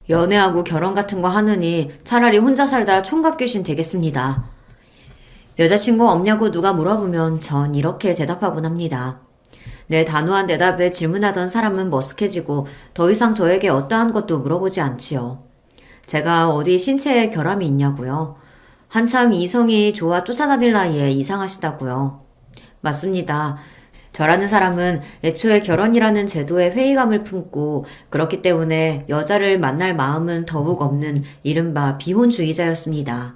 연애하고 결혼 같은 거 하느니 차라리 혼자 살다 총각 귀신 되겠습니다. 여자친구 없냐고 누가 물어보면 전 이렇게 대답하곤 합니다. 내 단호한 대답에 질문하던 사람은 머쓱해지고 더 이상 저에게 어떠한 것도 물어보지 않지요. 제가 어디 신체에 결함이 있냐고요? 한참 이성이 좋아 쫓아다닐 나이에 이상하시다고요. 맞습니다. 저라는 사람은 애초에 결혼이라는 제도에 회의감을 품고 그렇기 때문에 여자를 만날 마음은 더욱 없는 이른바 비혼주의자였습니다.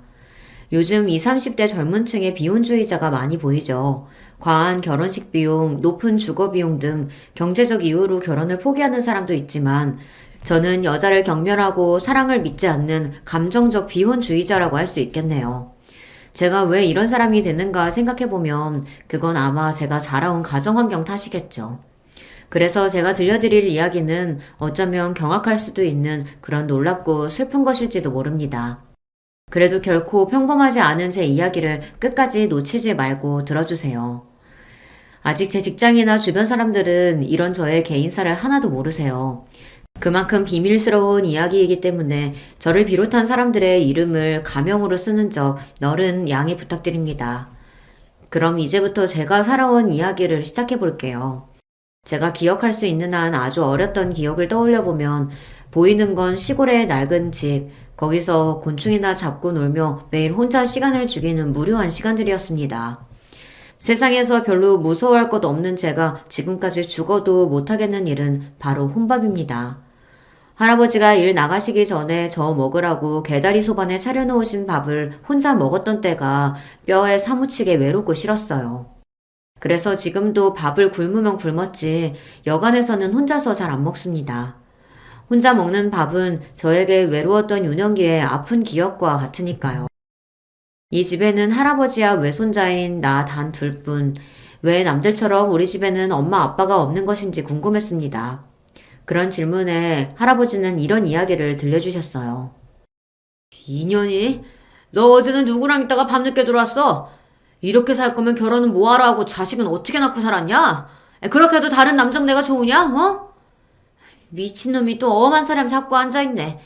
요즘 20, 30대 젊은 층의 비혼주의자가 많이 보이죠. 과한 결혼식 비용, 높은 주거 비용 등 경제적 이유로 결혼을 포기하는 사람도 있지만 저는 여자를 경멸하고 사랑을 믿지 않는 감정적 비혼주의자라고 할 수 있겠네요. 제가 왜 이런 사람이 됐는가 생각해보면 그건 아마 제가 자라온 가정환경 탓이겠죠. 그래서 제가 들려드릴 이야기는 어쩌면 경악할 수도 있는 그런 놀랍고 슬픈 것일지도 모릅니다. 그래도 결코 평범하지 않은 제 이야기를 끝까지 놓치지 말고 들어주세요. 아직 제 직장이나 주변 사람들은 이런 저의 개인사를 하나도 모르세요. 그만큼 비밀스러운 이야기이기 때문에 저를 비롯한 사람들의 이름을 가명으로 쓰는 점 너른 양해 부탁드립니다. 그럼 이제부터 제가 살아온 이야기를 시작해 볼게요. 제가 기억할 수 있는 한 아주 어렸던 기억을 떠올려 보면 보이는 건 시골의 낡은 집, 거기서 곤충이나 잡고 놀며 매일 혼자 시간을 죽이는 무료한 시간들이었습니다. 세상에서 별로 무서워할 것 없는 제가 지금까지 죽어도 못하겠는 일은 바로 혼밥입니다. 할아버지가 일 나가시기 전에 저 먹으라고 개다리 소반에 차려놓으신 밥을 혼자 먹었던 때가 뼈에 사무치게 외롭고 싫었어요. 그래서 지금도 밥을 굶으면 굶었지 여간에서는 혼자서 잘 안 먹습니다. 혼자 먹는 밥은 저에게 외로웠던 유년기의 아픈 기억과 같으니까요. 이 집에는 할아버지와 외손자인 나 단 둘뿐. 왜 남들처럼 우리 집에는 엄마 아빠가 없는 것인지 궁금했습니다. 그런 질문에 할아버지는 이런 이야기를 들려주셨어요. 인연이? 너 어제는 누구랑 있다가 밤늦게 들어왔어? 이렇게 살 거면 결혼은 뭐하러 하고 자식은 어떻게 낳고 살았냐? 그렇게 해도 다른 남자가 내가 좋으냐? 어? 미친놈이 또 엄한 사람 잡고 앉아있네.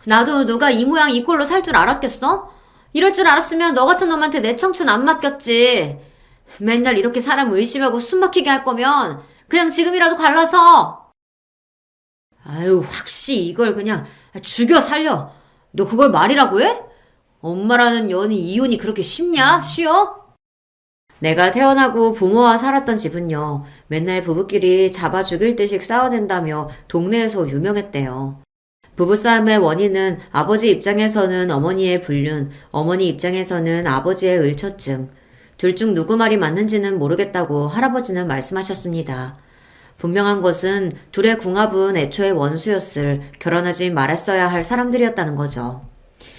나도 누가 이 모양 이 꼴로 살 줄 알았겠어? 이럴 줄 알았으면 너 같은 놈한테 내 청춘 안 맡겼지. 맨날 이렇게 사람 의심하고 숨막히게 할 거면 그냥 지금이라도 갈라서. 아유, 확시 이걸 그냥 죽여 살려. 너 그걸 말이라고 해? 엄마라는 년이 이혼이 그렇게 쉽냐? 쉬워? 내가 태어나고 부모와 살았던 집은요, 맨날 부부끼리 잡아 죽일 듯이 싸워댄다며 동네에서 유명했대요. 부부싸움의 원인은 아버지 입장에서는 어머니의 불륜, 어머니 입장에서는 아버지의 을처증. 둘 중 누구 말이 맞는지는 모르겠다고 할아버지는 말씀하셨습니다. 분명한 것은 둘의 궁합은 애초에 원수였을, 결혼하지 말았어야 할 사람들이었다는 거죠.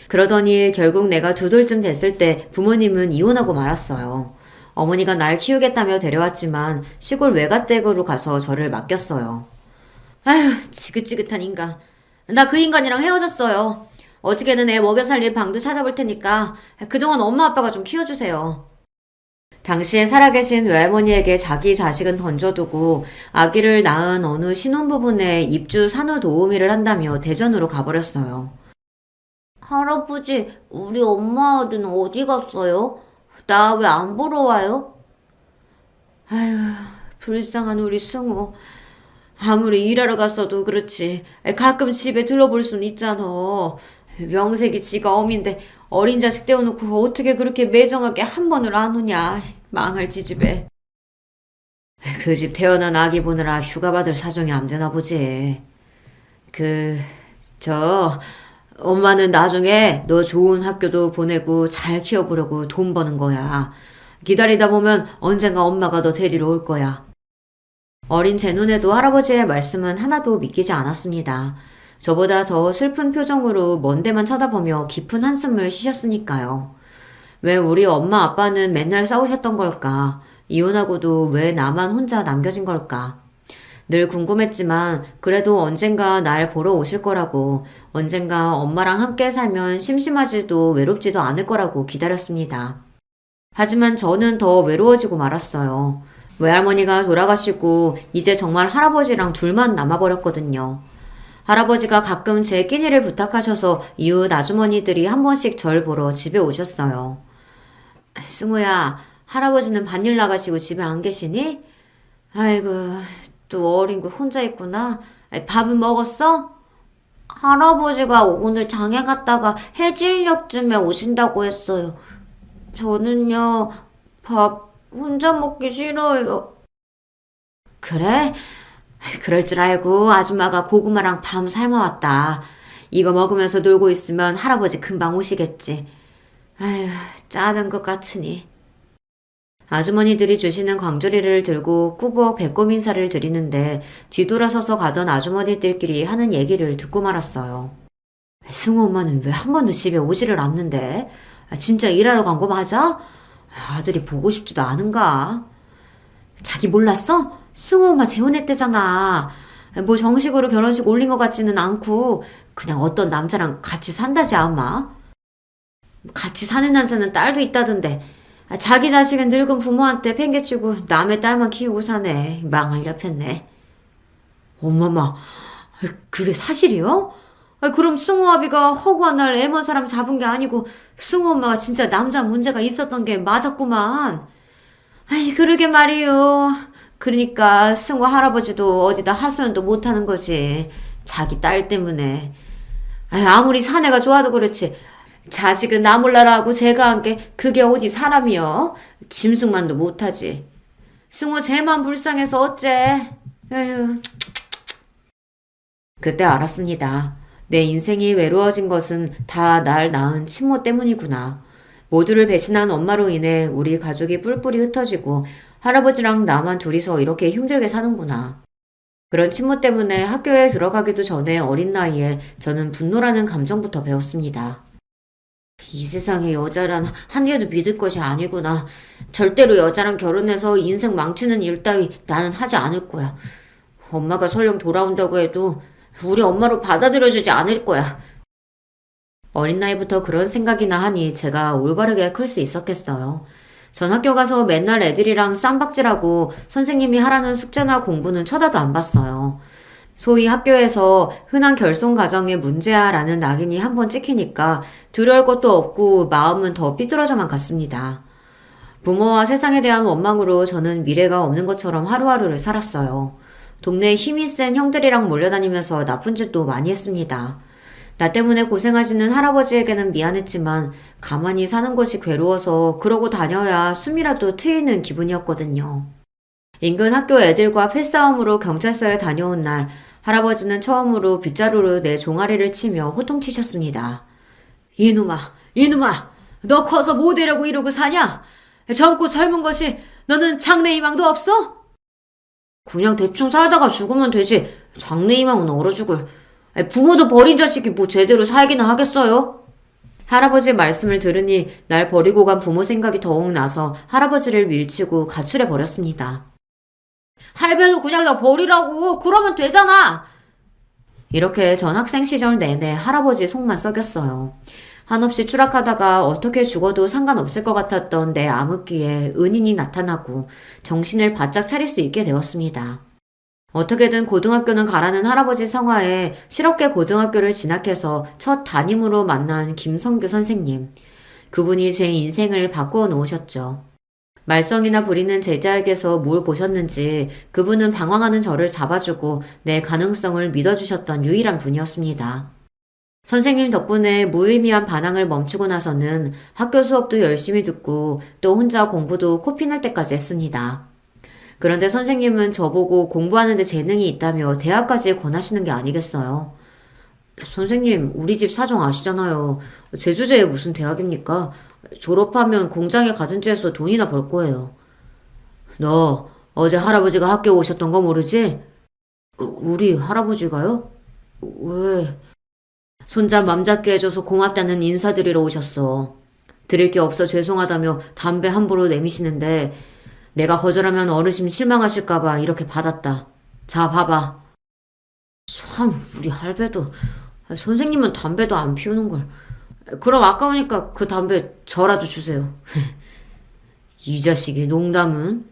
그러더니 결국 내가 두 돌쯤 됐을 때 부모님은 이혼하고 말았어요. 어머니가 날 키우겠다며 데려왔지만 시골 외가댁으로 가서 저를 맡겼어요. 아휴, 지긋지긋한 인간. 나 그 인간이랑 헤어졌어요. 어떻게든 애 먹여 살릴 방도 찾아볼 테니까 그동안 엄마 아빠가 좀 키워주세요. 당시에 살아계신 외할머니에게 자기 자식은 던져두고 아기를 낳은 어느 신혼부부네 입주 산후 도우미를 한다며 대전으로 가버렸어요. 할아버지, 우리 엄마 아들은 어디 갔어요? 나 왜 안 보러 와요? 아휴, 불쌍한 우리 승우. 아무리 일하러 갔어도 그렇지. 가끔 집에 들러볼 순 있잖아. 명색이 지가 어민데 어린 자식 떼어놓고 어떻게 그렇게 매정하게 한 번을 안 오냐. 망할 지집에. 그 집 태어난 아기 보느라 휴가 받을 사정이 안 되나 보지. 엄마는 나중에 너 좋은 학교도 보내고 잘 키워보려고 돈 버는 거야. 기다리다 보면 언젠가 엄마가 너 데리러 올 거야. 어린 제 눈에도 할아버지의 말씀은 하나도 믿기지 않았습니다. 저보다 더 슬픈 표정으로 먼 데만 쳐다보며 깊은 한숨을 쉬셨으니까요. 왜 우리 엄마 아빠는 맨날 싸우셨던 걸까? 이혼하고도 왜 나만 혼자 남겨진 걸까? 늘 궁금했지만 그래도 언젠가 날 보러 오실 거라고, 언젠가 엄마랑 함께 살면 심심하지도 외롭지도 않을 거라고 기다렸습니다. 하지만 저는 더 외로워지고 말았어요. 외할머니가 돌아가시고 이제 정말 할아버지랑 둘만 남아버렸거든요. 할아버지가 가끔 제 끼니를 부탁하셔서 이웃 아주머니들이 한 번씩 절 보러 집에 오셨어요. 승우야, 할아버지는 반일 나가시고 집에 안 계시니? 아이고, 또 어린 거 혼자 있구나. 밥은 먹었어? 할아버지가 오늘 장에 갔다가 해질녘쯤에 오신다고 했어요. 저는요, 밥 혼자 먹기 싫어요. 그래? 그럴 줄 알고 아줌마가 고구마랑 밤 삶아왔다. 이거 먹으면서 놀고 있으면 할아버지 금방 오시겠지. 아휴, 짜는 것 같으니. 아주머니들이 주시는 광주리를 들고 꾸벅 배꼽 인사를 드리는데 뒤돌아서서 가던 아주머니들끼리 하는 얘기를 듣고 말았어요. 승우 엄마는 왜 한 번도 집에 오지를 않는데? 진짜 일하러 간 거 맞아? 아들이 보고 싶지도 않은가? 자기 몰랐어? 승우 엄마 재혼했대잖아. 뭐 정식으로 결혼식 올린 것 같지는 않고 그냥 어떤 남자랑 같이 산다지 아마. 같이 사는 남자는 딸도 있다던데 자기 자식은 늙은 부모한테 팽개치고 남의 딸만 키우고 사네. 망할 옆했네. 엄마마, 그게 사실이요? 그럼 승우 아비가 허구한 날 애먼 사람 잡은 게 아니고 승우 엄마가 진짜 남자 문제가 있었던 게 맞았구만. 아이, 그러게 말이요. 그러니까 승우 할아버지도 어디다 하소연도 못하는 거지. 자기 딸 때문에. 아무리 사내가 좋아도 그렇지. 자식은 나 몰라라 하고 제가 한 게 그게 어디 사람이여. 짐승만도 못하지. 승우 쟤만 불쌍해서 어째. 에휴. 그때 알았습니다. 내 인생이 외로워진 것은 다 날 낳은 친모 때문이구나. 모두를 배신한 엄마로 인해 우리 가족이 뿔뿔이 흩어지고 할아버지랑 나만 둘이서 이렇게 힘들게 사는구나. 그런 친모 때문에 학교에 들어가기도 전에 어린 나이에 저는 분노라는 감정부터 배웠습니다. 이 세상에 여자란 한 개도 믿을 것이 아니구나. 절대로 여자랑 결혼해서 인생 망치는 일 따위 나는 하지 않을 거야. 엄마가 설령 돌아온다고 해도 우리 엄마로 받아들여주지 않을 거야. 어린 나이부터 그런 생각이나 하니 제가 올바르게 클 수 있었겠어요. 전 학교 가서 맨날 애들이랑 쌈박질하고 선생님이 하라는 숙제나 공부는 쳐다도 안 봤어요. 소위 학교에서 흔한 결손 가정의 문제야라는 낙인이 한번 찍히니까 두려울 것도 없고 마음은 더 삐뚤어져만 갔습니다. 부모와 세상에 대한 원망으로 저는 미래가 없는 것처럼 하루하루를 살았어요. 동네에 힘이 센 형들이랑 몰려다니면서 나쁜 짓도 많이 했습니다. 나 때문에 고생하시는 할아버지에게는 미안했지만 가만히 사는 것이 괴로워서 그러고 다녀야 숨이라도 트이는 기분이었거든요. 인근 학교 애들과 패싸움으로 경찰서에 다녀온 날 할아버지는 처음으로 빗자루로 내 종아리를 치며 호통치셨습니다. 이놈아, 너 커서 뭐 되려고 이러고 사냐? 젊고 젊은 것이 너는 장래희망도 없어? 그냥 대충 살다가 죽으면 되지. 장래희망은 얼어 죽을. 부모도 버린 자식이 뭐 제대로 살기나 하겠어요? 할아버지의 말씀을 들으니 날 버리고 간 부모 생각이 더욱 나서 할아버지를 밀치고 가출해 버렸습니다. 할배도 그냥 나 버리라고. 그러면 되잖아. 이렇게 전 학생 시절 내내 할아버지 속만 썩였어요. 한없이 추락하다가 어떻게 죽어도 상관없을 것 같았던 내 암흑기에 은인이 나타나고 정신을 바짝 차릴 수 있게 되었습니다. 어떻게든 고등학교는 가라는 할아버지 성화에 실업계 고등학교를 진학해서 첫 담임으로 만난 김성규 선생님. 그분이 제 인생을 바꾸어 놓으셨죠. 말썽이나 부리는 제자에게서 뭘 보셨는지 그분은 방황하는 저를 잡아주고 내 가능성을 믿어주셨던 유일한 분이었습니다. 선생님 덕분에 무의미한 반항을 멈추고 나서는 학교 수업도 열심히 듣고 또 혼자 공부도 코피날 때까지 했습니다. 그런데 선생님은 저보고 공부하는 데 재능이 있다며 대학까지 권하시는 게 아니겠어요. 선생님, 우리 집 사정 아시잖아요. 제주제에 무슨 대학입니까? 졸업하면 공장에 가든지 해서 돈이나 벌 거예요. 너 어제 할아버지가 학교 오셨던 거 모르지? 우리 할아버지가요? 왜? 손자 맘 잡게 해줘서 고맙다는 인사드리러 오셨어. 드릴 게 없어 죄송하다며 담배 함부로 내미시는데 내가 거절하면 어르신 실망하실까봐 이렇게 받았다. 자, 봐봐. 참, 우리 할배도. 선생님은 담배도 안 피우는걸. 그럼 아까우니까 그 담배 저라도 주세요. 이 자식이 농담은?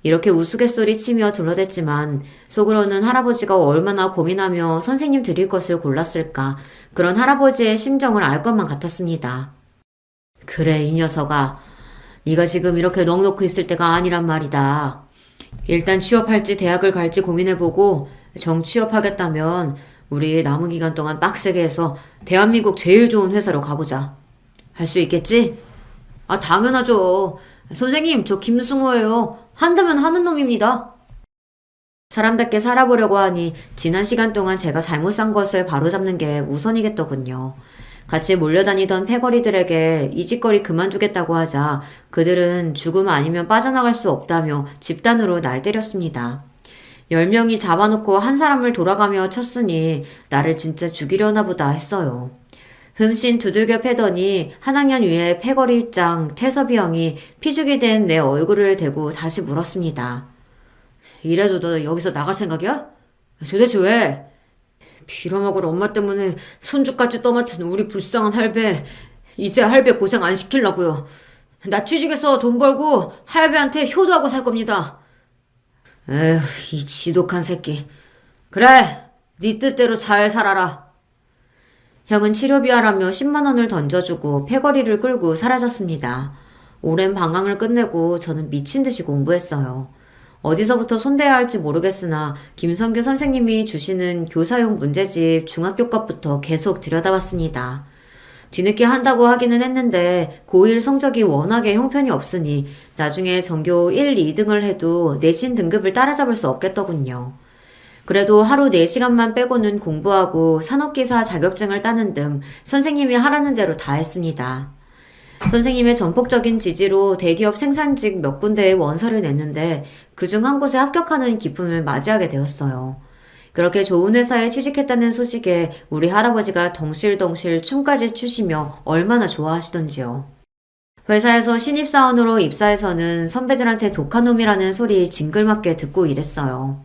이렇게 우스갯소리치며 둘러댔지만 속으로는 할아버지가 얼마나 고민하며 선생님 드릴 것을 골랐을까 그런 할아버지의 심정을 알 것만 같았습니다. 그래 이 녀석아, 네가 지금 이렇게 넋놓고 있을 때가 아니란 말이다. 일단 취업할지 대학을 갈지 고민해보고 정 취업하겠다면 우리 남은 기간 동안 빡세게 해서 대한민국 제일 좋은 회사로 가보자. 할 수 있겠지? 아 당연하죠. 선생님 저 김승호예요. 한다면 하는 놈입니다. 사람답게 살아보려고 하니 지난 시간 동안 제가 잘못 산 것을 바로잡는 게 우선이겠더군요. 같이 몰려다니던 패거리들에게 이 짓거리 그만두겠다고 하자 그들은 죽음 아니면 빠져나갈 수 없다며 집단으로 날 때렸습니다. 10명이 잡아놓고 한 사람을 돌아가며 쳤으니 나를 진짜 죽이려나 보다 했어요. 흠씬 두들겨 패더니 한 학년 위에 패거리 짱 태섭이 형이 피죽이 된 내 얼굴을 대고 다시 물었습니다. 이래도 너 여기서 나갈 생각이야? 도대체 왜? 빌어먹을 엄마 때문에 손주까지 떠맡은 우리 불쌍한 할배. 이제 할배 고생 안 시키려고요. 나 취직해서 돈 벌고 할배한테 효도하고 살 겁니다. 에휴, 이 지독한 새끼. 그래, 네 뜻대로 잘 살아라. 형은 치료비하라며 10만 원을 던져주고 패거리를 끌고 사라졌습니다. 오랜 방황을 끝내고 저는 미친 듯이 공부했어요. 어디서부터 손대야 할지 모르겠으나 김성규 선생님이 주시는 교사용 문제집 중학교 것부터 계속 들여다봤습니다. 뒤늦게 한다고 하기는 했는데 고1 성적이 워낙에 형편이 없으니 나중에 전교 1, 2등을 해도 내신 등급을 따라잡을 수 없겠더군요. 그래도 하루 4시간만 빼고는 공부하고 산업기사 자격증을 따는 등 선생님이 하라는 대로 다 했습니다. 선생님의 전폭적인 지지로 대기업 생산직 몇 군데에 원서를 냈는데 그중 한 곳에 합격하는 기쁨을 맞이하게 되었어요. 그렇게 좋은 회사에 취직했다는 소식에 우리 할아버지가 덩실덩실 춤까지 추시며 얼마나 좋아하시던지요. 회사에서 신입사원으로 입사해서는 선배들한테 독한 놈이라는 소리 징글맞게 듣고 일했어요.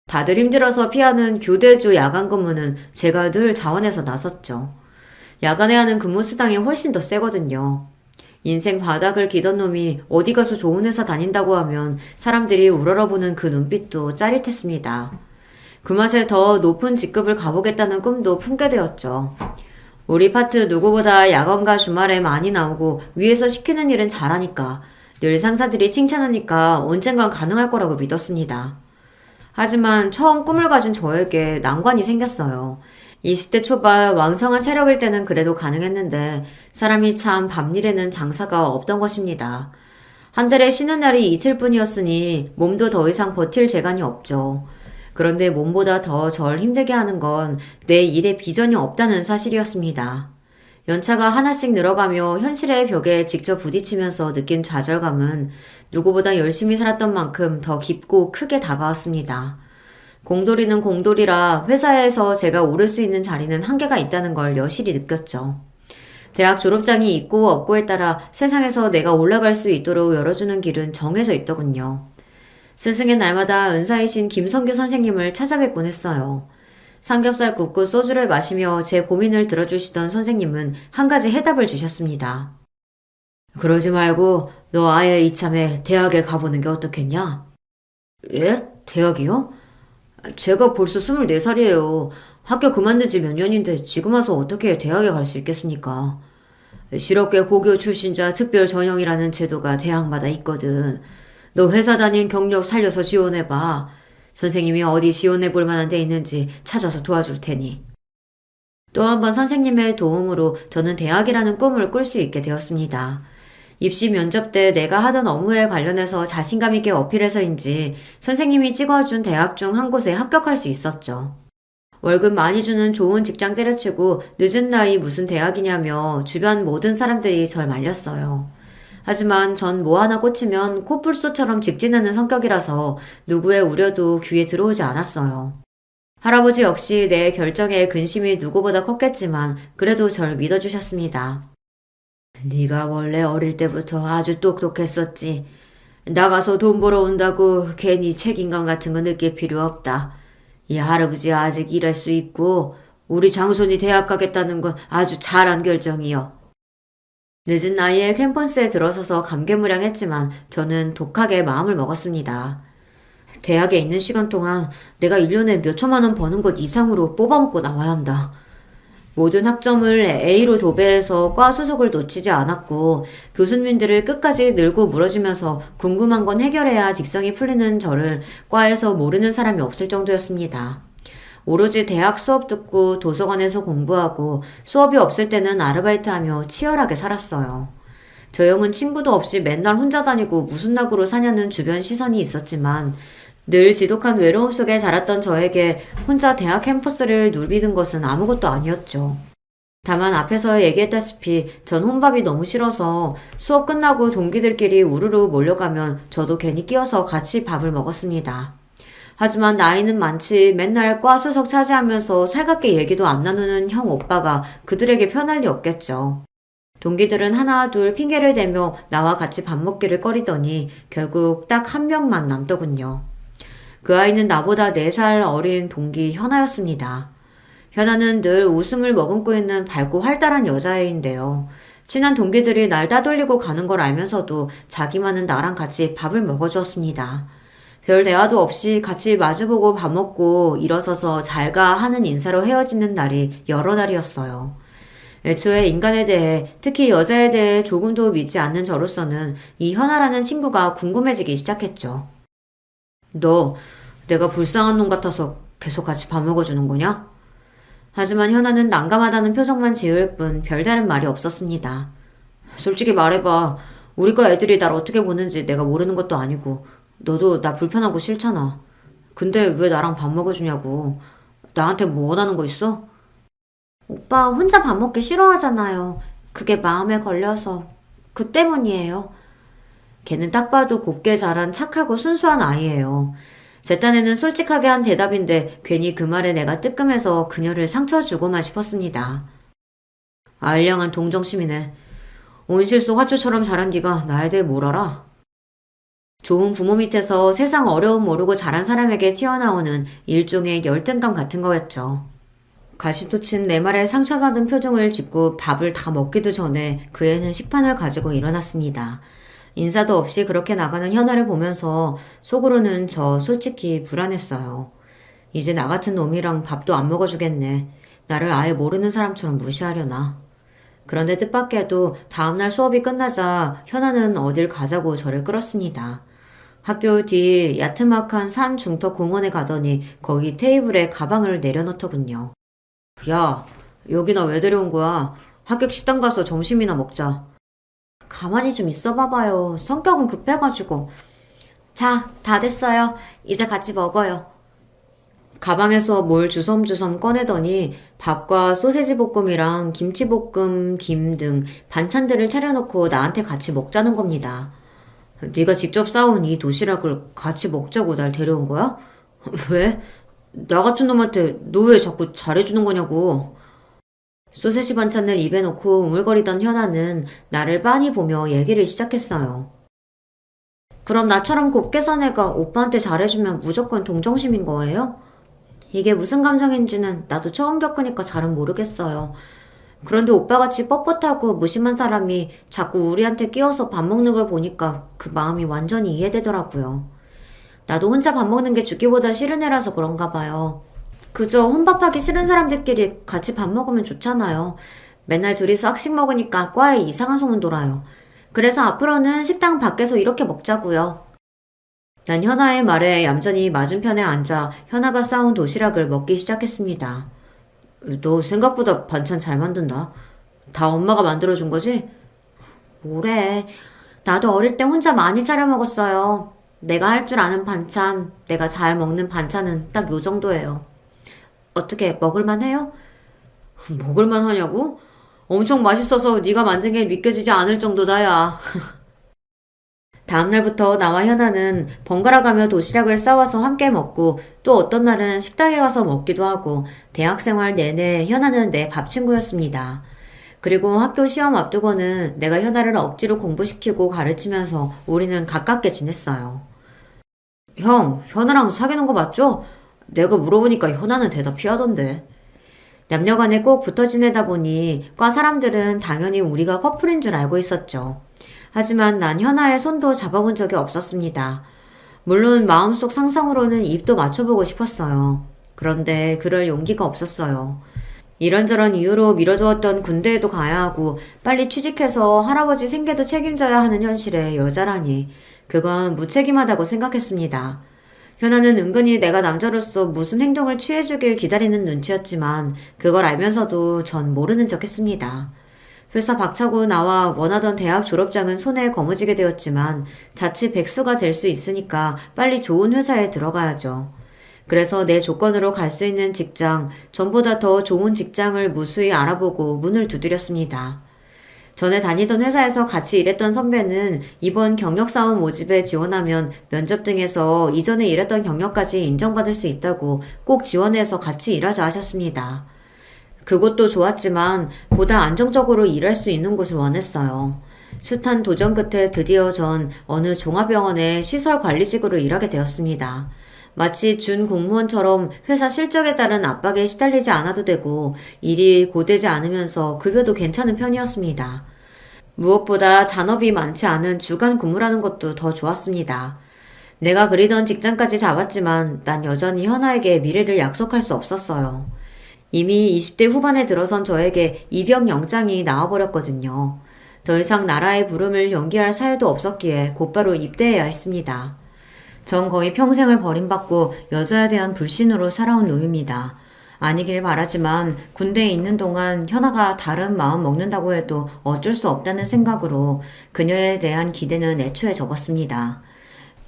다들 힘들어서 피하는 교대조 야간 근무는 제가 늘 자원해서 나섰죠. 야간에 하는 근무 수당이 훨씬 더 세거든요. 인생 바닥을 기던 놈이 어디 가서 좋은 회사 다닌다고 하면 사람들이 우러러보는 그 눈빛도 짜릿했습니다. 그 맛에 더 높은 직급을 가보겠다는 꿈도 품게 되었죠. 우리 파트 누구보다 야간과 주말에 많이 나오고 위에서 시키는 일은 잘하니까 늘 상사들이 칭찬하니까 언젠간 가능할 거라고 믿었습니다. 하지만 처음 꿈을 가진 저에게 난관이 생겼어요. 20대 초반 왕성한 체력일 때는 그래도 가능했는데 사람이 참 밤일에는 장사가 없던 것입니다. 한 달에 쉬는 날이 이틀뿐이었으니 몸도 더 이상 버틸 재간이 없죠. 그런데 몸보다 더 절 힘들게 하는 건 내 일에 비전이 없다는 사실이었습니다. 연차가 하나씩 늘어가며 현실의 벽에 직접 부딪히면서 느낀 좌절감은 누구보다 열심히 살았던 만큼 더 깊고 크게 다가왔습니다. 공돌이는 공돌이라 회사에서 제가 오를 수 있는 자리는 한계가 있다는 걸 여실히 느꼈죠. 대학 졸업장이 있고 없고에 따라 세상에서 내가 올라갈 수 있도록 열어주는 길은 정해져 있더군요. 스승의 날마다 은사이신 김성규 선생님을 찾아뵙곤 했어요. 삼겹살 굽고 소주를 마시며 제 고민을 들어주시던 선생님은 한 가지 해답을 주셨습니다. 그러지 말고 너 아예 이참에 대학에 가보는 게 어떻겠냐? 예? 대학이요? 제가 벌써 24살이에요. 학교 그만둔 지 몇 년인데 지금 와서 어떻게 대학에 갈 수 있겠습니까? 실업계 고교 출신자 특별 전형이라는 제도가 대학마다 있거든. 너 회사 다닌 경력 살려서 지원해봐. 선생님이 어디 지원해볼 만한 데 있는지 찾아서 도와줄 테니. 또 한 번 선생님의 도움으로 저는 대학이라는 꿈을 꿀 수 있게 되었습니다. 입시 면접 때 내가 하던 업무에 관련해서 자신감 있게 어필해서인지 선생님이 찍어준 대학 중 한 곳에 합격할 수 있었죠. 월급 많이 주는 좋은 직장 때려치고 늦은 나이 무슨 대학이냐며 주변 모든 사람들이 절 말렸어요. 하지만 전 뭐 하나 꽂히면 코뿔소처럼 직진하는 성격이라서 누구의 우려도 귀에 들어오지 않았어요. 할아버지 역시 내 결정에 근심이 누구보다 컸겠지만 그래도 절 믿어주셨습니다. 네가 원래 어릴 때부터 아주 똑똑했었지. 나가서 돈 벌어온다고 괜히 책임감 같은 거 느낄 필요 없다. 이 할아버지 아직 일할 수 있고 우리 장손이 대학 가겠다는 건 아주 잘한 결정이여. 늦은 나이에 캠퍼스에 들어서서 감개무량했지만 저는 독하게 마음을 먹었습니다. 대학에 있는 시간 동안 내가 1년에 몇 천만 원 버는 것 이상으로 뽑아먹고 나와야 한다. 모든 학점을 A로 도배해서 과 수석을 놓치지 않았고 교수님들을 끝까지 늘고 물어주면서 궁금한 건 해결해야 직성이 풀리는 저를 과에서 모르는 사람이 없을 정도였습니다. 오로지 대학 수업 듣고 도서관에서 공부하고 수업이 없을 때는 아르바이트하며 치열하게 살았어요. 저 형은 친구도 없이 맨날 혼자 다니고 무슨 낙으로 사냐는 주변 시선이 있었지만 늘 지독한 외로움 속에 자랐던 저에게 혼자 대학 캠퍼스를 누비는 것은 아무것도 아니었죠. 다만 앞에서 얘기했다시피 전 혼밥이 너무 싫어서 수업 끝나고 동기들끼리 우르르 몰려가면 저도 괜히 끼어서 같이 밥을 먹었습니다. 하지만 나이는 많지 맨날 과 수석 차지하면서 살갑게 얘기도 안 나누는 형 오빠가 그들에게 편할 리 없겠죠. 동기들은 하나 둘 핑계를 대며 나와 같이 밥 먹기를 꺼리더니 결국 딱 한 명만 남더군요. 그 아이는 나보다 4살 어린 동기 현아였습니다. 현아는 늘 웃음을 머금고 있는 밝고 활달한 여자애인데요. 친한 동기들이 날 따돌리고 가는 걸 알면서도 자기만은 나랑 같이 밥을 먹어주었습니다. 별 대화도 없이 같이 마주보고 밥 먹고 일어서서 잘가 하는 인사로 헤어지는 날이 여러 날이었어요. 애초에 인간에 대해, 특히 여자에 대해 조금도 믿지 않는 저로서는 이 현아라는 친구가 궁금해지기 시작했죠. 너 내가 불쌍한 놈 같아서 계속 같이 밥 먹어주는 거냐? 하지만 현아는 난감하다는 표정만 지을 뿐 별다른 말이 없었습니다. 솔직히 말해봐. 우리 과 애들이 날 어떻게 보는지 내가 모르는 것도 아니고 너도 나 불편하고 싫잖아. 근데 왜 나랑 밥 먹어주냐고. 나한테 뭐 원하는 거 있어? 오빠 혼자 밥 먹기 싫어하잖아요. 그게 마음에 걸려서. 그 때문이에요. 걔는 딱 봐도 곱게 자란 착하고 순수한 아이예요. 제 딴에는 솔직하게 한 대답인데 괜히 그 말에 내가 뜨끔해서 그녀를 상처 주고만 싶었습니다. 알량한 동정심이네. 온실속 화초처럼 자란 네가 나에 대해 뭘 알아? 좋은 부모 밑에서 세상 어려움 모르고 자란 사람에게 튀어나오는 일종의 열등감 같은 거였죠. 가시도 친 내 말에 상처받은 표정을 짓고 밥을 다 먹기도 전에 그 애는 식판을 가지고 일어났습니다. 인사도 없이 그렇게 나가는 현아를 보면서 속으로는 저 솔직히 불안했어요. 이제 나 같은 놈이랑 밥도 안 먹어주겠네. 나를 아예 모르는 사람처럼 무시하려나. 그런데 뜻밖에도 다음날 수업이 끝나자 현아는 어딜 가자고 저를 끌었습니다. 학교 뒤 야트막한 산 중턱 공원에 가더니 거기 테이블에 가방을 내려놓더군요. 야, 여기 나 왜 데려온 거야? 학교 식당 가서 점심이나 먹자. 가만히 좀 있어 봐봐요. 성격은 급해가지고. 자, 다 됐어요. 이제 같이 먹어요. 가방에서 뭘 주섬주섬 꺼내더니 밥과 소세지 볶음이랑 김치볶음, 김 등 반찬들을 차려놓고 나한테 같이 먹자는 겁니다. 네가 직접 싸온 이 도시락을 같이 먹자고 날 데려온 거야? 왜? 나 같은 놈한테 너 왜 자꾸 잘해주는 거냐고. 소세지 반찬을 입에 넣고 우물거리던 현아는 나를 빤히 보며 얘기를 시작했어요. 그럼 나처럼 곱게 산 애가 오빠한테 잘해주면 무조건 동정심인 거예요? 이게 무슨 감정인지는 나도 처음 겪으니까 잘은 모르겠어요. 그런데 오빠같이 뻣뻣하고 무심한 사람이 자꾸 우리한테 끼어서 밥 먹는 걸 보니까 그 마음이 완전히 이해되더라고요. 나도 혼자 밥 먹는 게 죽기보다 싫은 애라서 그런가 봐요. 그저 혼밥하기 싫은 사람들끼리 같이 밥 먹으면 좋잖아요. 맨날 둘이서 학식 먹으니까 과에 이상한 소문 돌아요. 그래서 앞으로는 식당 밖에서 이렇게 먹자고요. 난 현아의 말에 얌전히 맞은편에 앉아 현아가 싸온 도시락을 먹기 시작했습니다. 너 생각보다 반찬 잘 만든다. 다 엄마가 만들어준 거지? 뭐래. 나도 어릴 때 혼자 많이 차려 먹었어요. 내가 할 줄 아는 반찬, 내가 잘 먹는 반찬은 딱 요 정도예요. 어떻게 먹을만 해요? 먹을만 하냐고? 엄청 맛있어서 네가 만든 게 믿겨지지 않을 정도다 야. 다음날부터 나와 현아는 번갈아 가며 도시락을 싸와서 함께 먹고 또 어떤 날은 식당에 가서 먹기도 하고 대학생활 내내 현아는 내 밥 친구였습니다. 그리고 학교 시험 앞두고는 내가 현아를 억지로 공부시키고 가르치면서 우리는 가깝게 지냈어요. 형, 현아랑 사귀는 거 맞죠? 내가 물어보니까 현아는 대답 피하던데. 남녀간에 꼭 붙어 지내다 보니 과 사람들은 당연히 우리가 커플인 줄 알고 있었죠. 하지만 난 현아의 손도 잡아본 적이 없었습니다. 물론 마음속 상상으로는 입도 맞춰보고 싶었어요. 그런데 그럴 용기가 없었어요. 이런저런 이유로 미뤄두었던 군대에도 가야 하고 빨리 취직해서 할아버지 생계도 책임져야 하는 현실에 여자라니 그건 무책임하다고 생각했습니다. 현아는 은근히 내가 남자로서 무슨 행동을 취해주길 기다리는 눈치였지만 그걸 알면서도 전 모르는 척 했습니다. 회사 박차고 나와 원하던 대학 졸업장은 손에 거머쥐게 되었지만 자칫 백수가 될 수 있으니까 빨리 좋은 회사에 들어가야죠. 그래서 내 조건으로 갈 수 있는 직장, 전보다 더 좋은 직장을 무수히 알아보고 문을 두드렸습니다. 전에 다니던 회사에서 같이 일했던 선배는 이번 경력사원 모집에 지원하면 면접 등에서 이전에 일했던 경력까지 인정받을 수 있다고 꼭 지원해서 같이 일하자 하셨습니다. 그곳도 좋았지만 보다 안정적으로 일할 수 있는 곳을 원했어요. 숱한 도전 끝에 드디어 전 어느 종합병원의 시설관리직으로 일하게 되었습니다. 마치 준 공무원처럼 회사 실적에 따른 압박에 시달리지 않아도 되고 일이 고되지 않으면서 급여도 괜찮은 편이었습니다. 무엇보다 잔업이 많지 않은 주간 근무라는 것도 더 좋았습니다. 내가 그리던 직장까지 잡았지만 난 여전히 현아에게 미래를 약속할 수 없었어요. 이미 20대 후반에 들어선 저에게 입영 영장이 나와버렸거든요. 더 이상 나라의 부름을 연기할 사유도 없었기에 곧바로 입대해야 했습니다. 전 거의 평생을 버림받고 여자에 대한 불신으로 살아온 놈입니다. 아니길 바라지만 군대에 있는 동안 현아가 다른 마음 먹는다고 해도 어쩔 수 없다는 생각으로 그녀에 대한 기대는 애초에 접었습니다.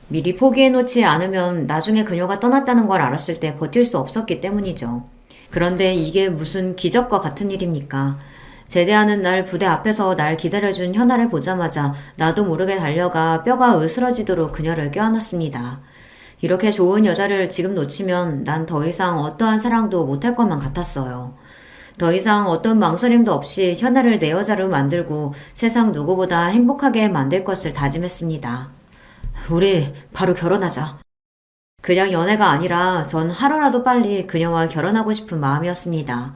미리 포기해놓지 않으면 나중에 그녀가 떠났다는 걸 알았을 때 버틸 수 없었기 때문이죠. 그런데 이게 무슨 기적과 같은 일입니까? 제대하는 날 부대 앞에서 날 기다려준 현아를 보자마자 나도 모르게 달려가 뼈가 으스러지도록 그녀를 껴안았습니다. 이렇게 좋은 여자를 지금 놓치면 난 더 이상 어떠한 사랑도 못할 것만 같았어요. 더 이상 어떤 망설임도 없이 현아를 내 여자로 만들고 세상 누구보다 행복하게 만들 것을 다짐했습니다. 우리 바로 결혼하자. 그냥 연애가 아니라 전 하루라도 빨리 그녀와 결혼하고 싶은 마음이었습니다.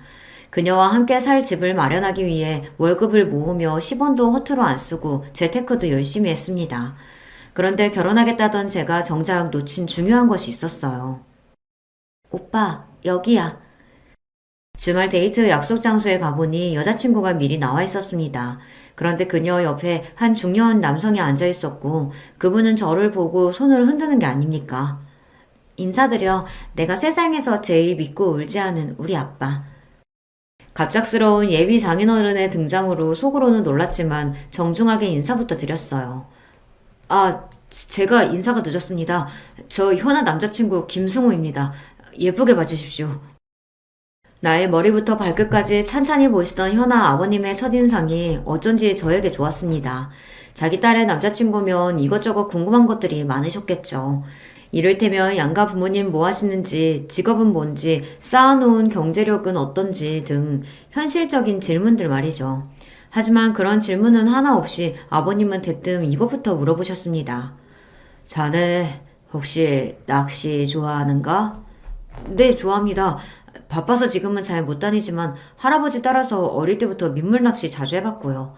그녀와 함께 살 집을 마련하기 위해 월급을 모으며 10원도 허투루 안 쓰고 재테크도 열심히 했습니다. 그런데 결혼하겠다던 제가 정작 놓친 중요한 것이 있었어요. 오빠, 여기야. 주말 데이트 약속 장소에 가보니 여자친구가 미리 나와 있었습니다. 그런데 그녀 옆에 한 중년 남성이 앉아 있었고 그분은 저를 보고 손을 흔드는 게 아닙니까? 인사드려. 내가 세상에서 제일 믿고 의지하는 우리 아빠. 갑작스러운 예비 장인어른의 등장으로 속으로는 놀랐지만 정중하게 인사부터 드렸어요. 제가 인사가 늦었습니다. 저 현아 남자친구 김승호입니다. 예쁘게 봐주십시오. 나의 머리부터 발끝까지 찬찬히 보시던 현아 아버님의 첫인상이 어쩐지 저에게 좋았습니다. 자기 딸의 남자친구면 이것저것 궁금한 것들이 많으셨겠죠. 이를테면 양가 부모님 뭐 하시는지, 직업은 뭔지, 쌓아놓은 경제력은 어떤지 등 현실적인 질문들 말이죠. 하지만 그런 질문은 하나 없이 아버님은 대뜸 이것부터 물어보셨습니다. 자네 혹시 낚시 좋아하는가? 네, 좋아합니다. 바빠서 지금은 잘 못 다니지만 할아버지 따라서 어릴 때부터 민물 낚시 자주 해봤고요.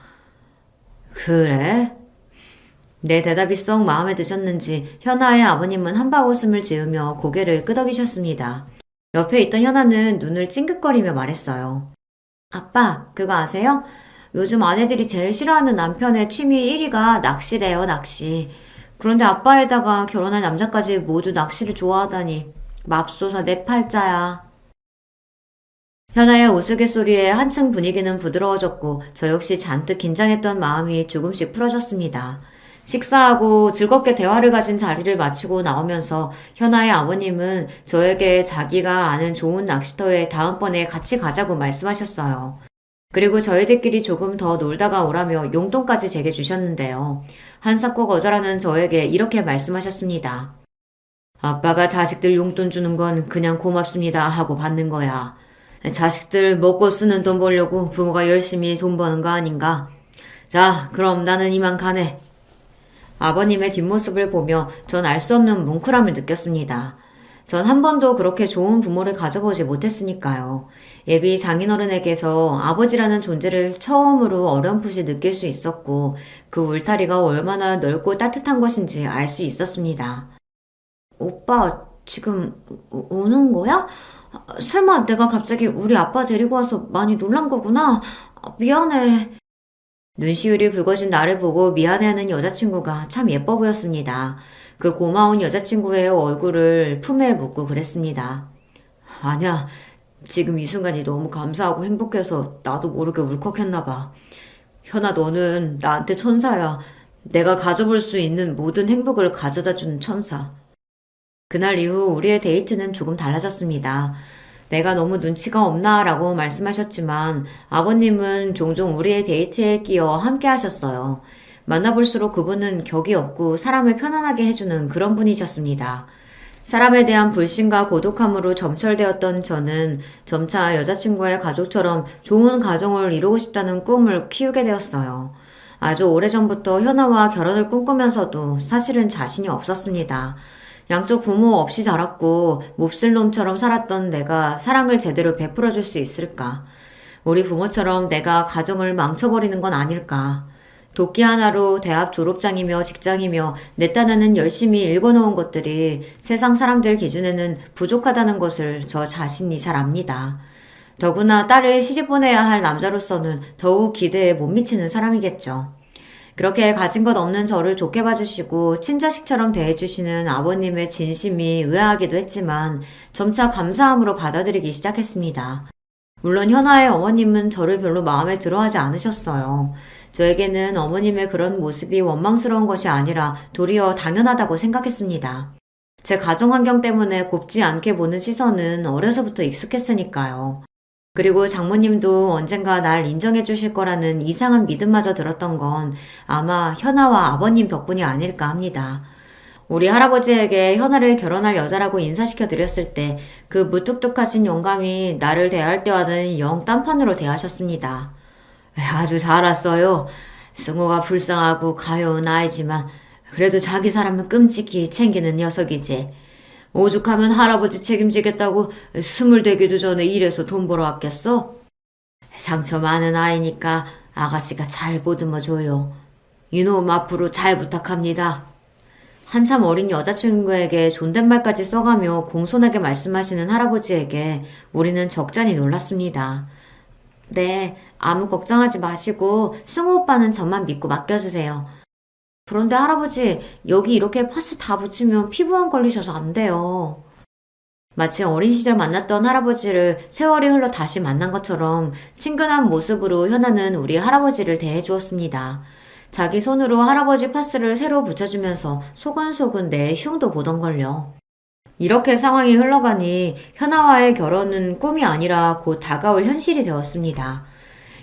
그래? 내 대답이 썩 마음에 드셨는지 현아의 아버님은 한바웃음을 지으며 고개를 끄덕이셨습니다. 옆에 있던 현아는 눈을 찡긋거리며 말했어요. 아빠, 그거 아세요? 요즘 아내들이 제일 싫어하는 남편의 취미 1위가 낚시래요, 낚시. 그런데 아빠에다가 결혼할 남자까지 모두 낚시를 좋아하다니 맙소사 내 팔자야. 현아의 우스갯소리에 한층 분위기는 부드러워졌고 저 역시 잔뜩 긴장했던 마음이 조금씩 풀어졌습니다. 식사하고 즐겁게 대화를 가진 자리를 마치고 나오면서 현아의 아버님은 저에게 자기가 아는 좋은 낚시터에 다음번에 같이 가자고 말씀하셨어요. 그리고 저희들끼리 조금 더 놀다가 오라며 용돈까지 제게 주셨는데요. 한사코 거절하는 저에게 이렇게 말씀하셨습니다. 아빠가 자식들 용돈 주는 건 그냥 고맙습니다 하고 받는 거야. 자식들 먹고 쓰는 돈 벌려고 부모가 열심히 돈 버는 거 아닌가? 자, 그럼 나는 이만 가네. 아버님의 뒷모습을 보며 전 알 수 없는 뭉클함을 느꼈습니다. 전 한 번도 그렇게 좋은 부모를 가져보지 못했으니까요. 예비 장인어른에게서 아버지라는 존재를 처음으로 어렴풋이 느낄 수 있었고, 그 울타리가 얼마나 넓고 따뜻한 것인지 알 수 있었습니다. 오빠, 지금 우는 거야? 설마 내가 갑자기 우리 아빠 데리고 와서 많이 놀란 거구나. 미안해. 눈시울이 붉어진 나를 보고 미안해하는 여자친구가 참 예뻐 보였습니다. 그 고마운 여자친구의 얼굴을 품에 묻고 그랬습니다. 아니야, 지금 이 순간이 너무 감사하고 행복해서 나도 모르게 울컥했나 봐. 현아, 너는 나한테 천사야. 내가 가져볼 수 있는 모든 행복을 가져다 주는 천사. 그날 이후 우리의 데이트는 조금 달라졌습니다. 내가 너무 눈치가 없나 라고 말씀하셨지만 아버님은 종종 우리의 데이트에 끼어 함께 하셨어요. 만나볼수록 그분은 격이 없고 사람을 편안하게 해주는 그런 분이셨습니다. 사람에 대한 불신과 고독함으로 점철되었던 저는 점차 여자친구의 가족처럼 좋은 가정을 이루고 싶다는 꿈을 키우게 되었어요. 아주 오래전부터 현아와 결혼을 꿈꾸면서도 사실은 자신이 없었습니다. 양쪽 부모 없이 자랐고 몹쓸 놈처럼 살았던 내가 사랑을 제대로 베풀어 줄 수 있을까? 우리 부모처럼 내가 가정을 망쳐버리는 건 아닐까? 도끼 하나로 대학 졸업장이며 직장이며 내 딴에는 열심히 읽어놓은 것들이 세상 사람들 기준에는 부족하다는 것을 저 자신이 잘 압니다. 더구나 딸을 시집 보내야 할 남자로서는 더욱 기대에 못 미치는 사람이겠죠. 그렇게 가진 것 없는 저를 좋게 봐주시고 친자식처럼 대해주시는 아버님의 진심이 의아하기도 했지만 점차 감사함으로 받아들이기 시작했습니다. 물론 현아의 어머님은 저를 별로 마음에 들어하지 않으셨어요. 저에게는 어머님의 그런 모습이 원망스러운 것이 아니라 도리어 당연하다고 생각했습니다. 제 가정 환경 때문에 곱지 않게 보는 시선은 어려서부터 익숙했으니까요. 그리고 장모님도 언젠가 날 인정해 주실 거라는 이상한 믿음마저 들었던 건 아마 현아와 아버님 덕분이 아닐까 합니다. 우리 할아버지에게 현아를 결혼할 여자라고 인사시켜 드렸을 때 그 무뚝뚝하신 영감이 나를 대할 때와는 영 딴판으로 대하셨습니다. 아주 잘 왔어요. 승호가 불쌍하고 가여운 아이지만 그래도 자기 사람은 끔찍히 챙기는 녀석이지. 오죽하면 할아버지 책임지겠다고 20 되기도 전에 일해서 돈 벌어 왔겠어? 상처 많은 아이니까 아가씨가 잘 보듬어 줘요. 이놈 앞으로 잘 부탁합니다. 한참 어린 여자친구에게 존댓말까지 써가며 공손하게 말씀하시는 할아버지에게 우리는 적잖이 놀랐습니다. 네, 아무 걱정하지 마시고 승우 오빠는 저만 믿고 맡겨주세요. 그런데 할아버지, 여기 이렇게 파스 다 붙이면 피부암 걸리셔서 안 돼요. 마치 어린 시절 만났던 할아버지를 세월이 흘러 다시 만난 것처럼 친근한 모습으로 현아는 우리 할아버지를 대해주었습니다. 자기 손으로 할아버지 파스를 새로 붙여주면서 소근소근 내 흉도 보던걸요. 이렇게 상황이 흘러가니 현아와의 결혼은 꿈이 아니라 곧 다가올 현실이 되었습니다.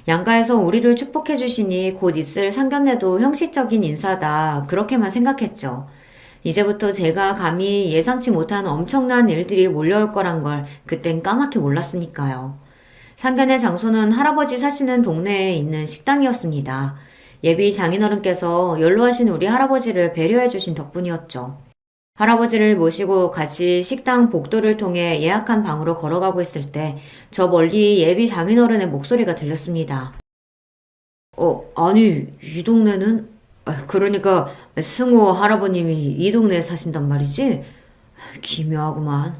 양가에서 우리를 축복해 주시니 곧 있을 상견례도 형식적인 인사다 그렇게만 생각했죠. 이제부터 제가 감히 예상치 못한 엄청난 일들이 몰려올 거란 걸 그땐 까맣게 몰랐으니까요. 상견례 장소는 할아버지 사시는 동네에 있는 식당이었습니다. 예비 장인어른께서 연로하신 우리 할아버지를 배려해 주신 덕분이었죠. 할아버지를 모시고 같이 식당 복도를 통해 예약한 방으로 걸어가고 있을 때 저 멀리 예비 장인어른의 목소리가 들렸습니다. 아니, 이 동네는? 그러니까 승호 할아버님이 이 동네에 사신단 말이지? 기묘하구만.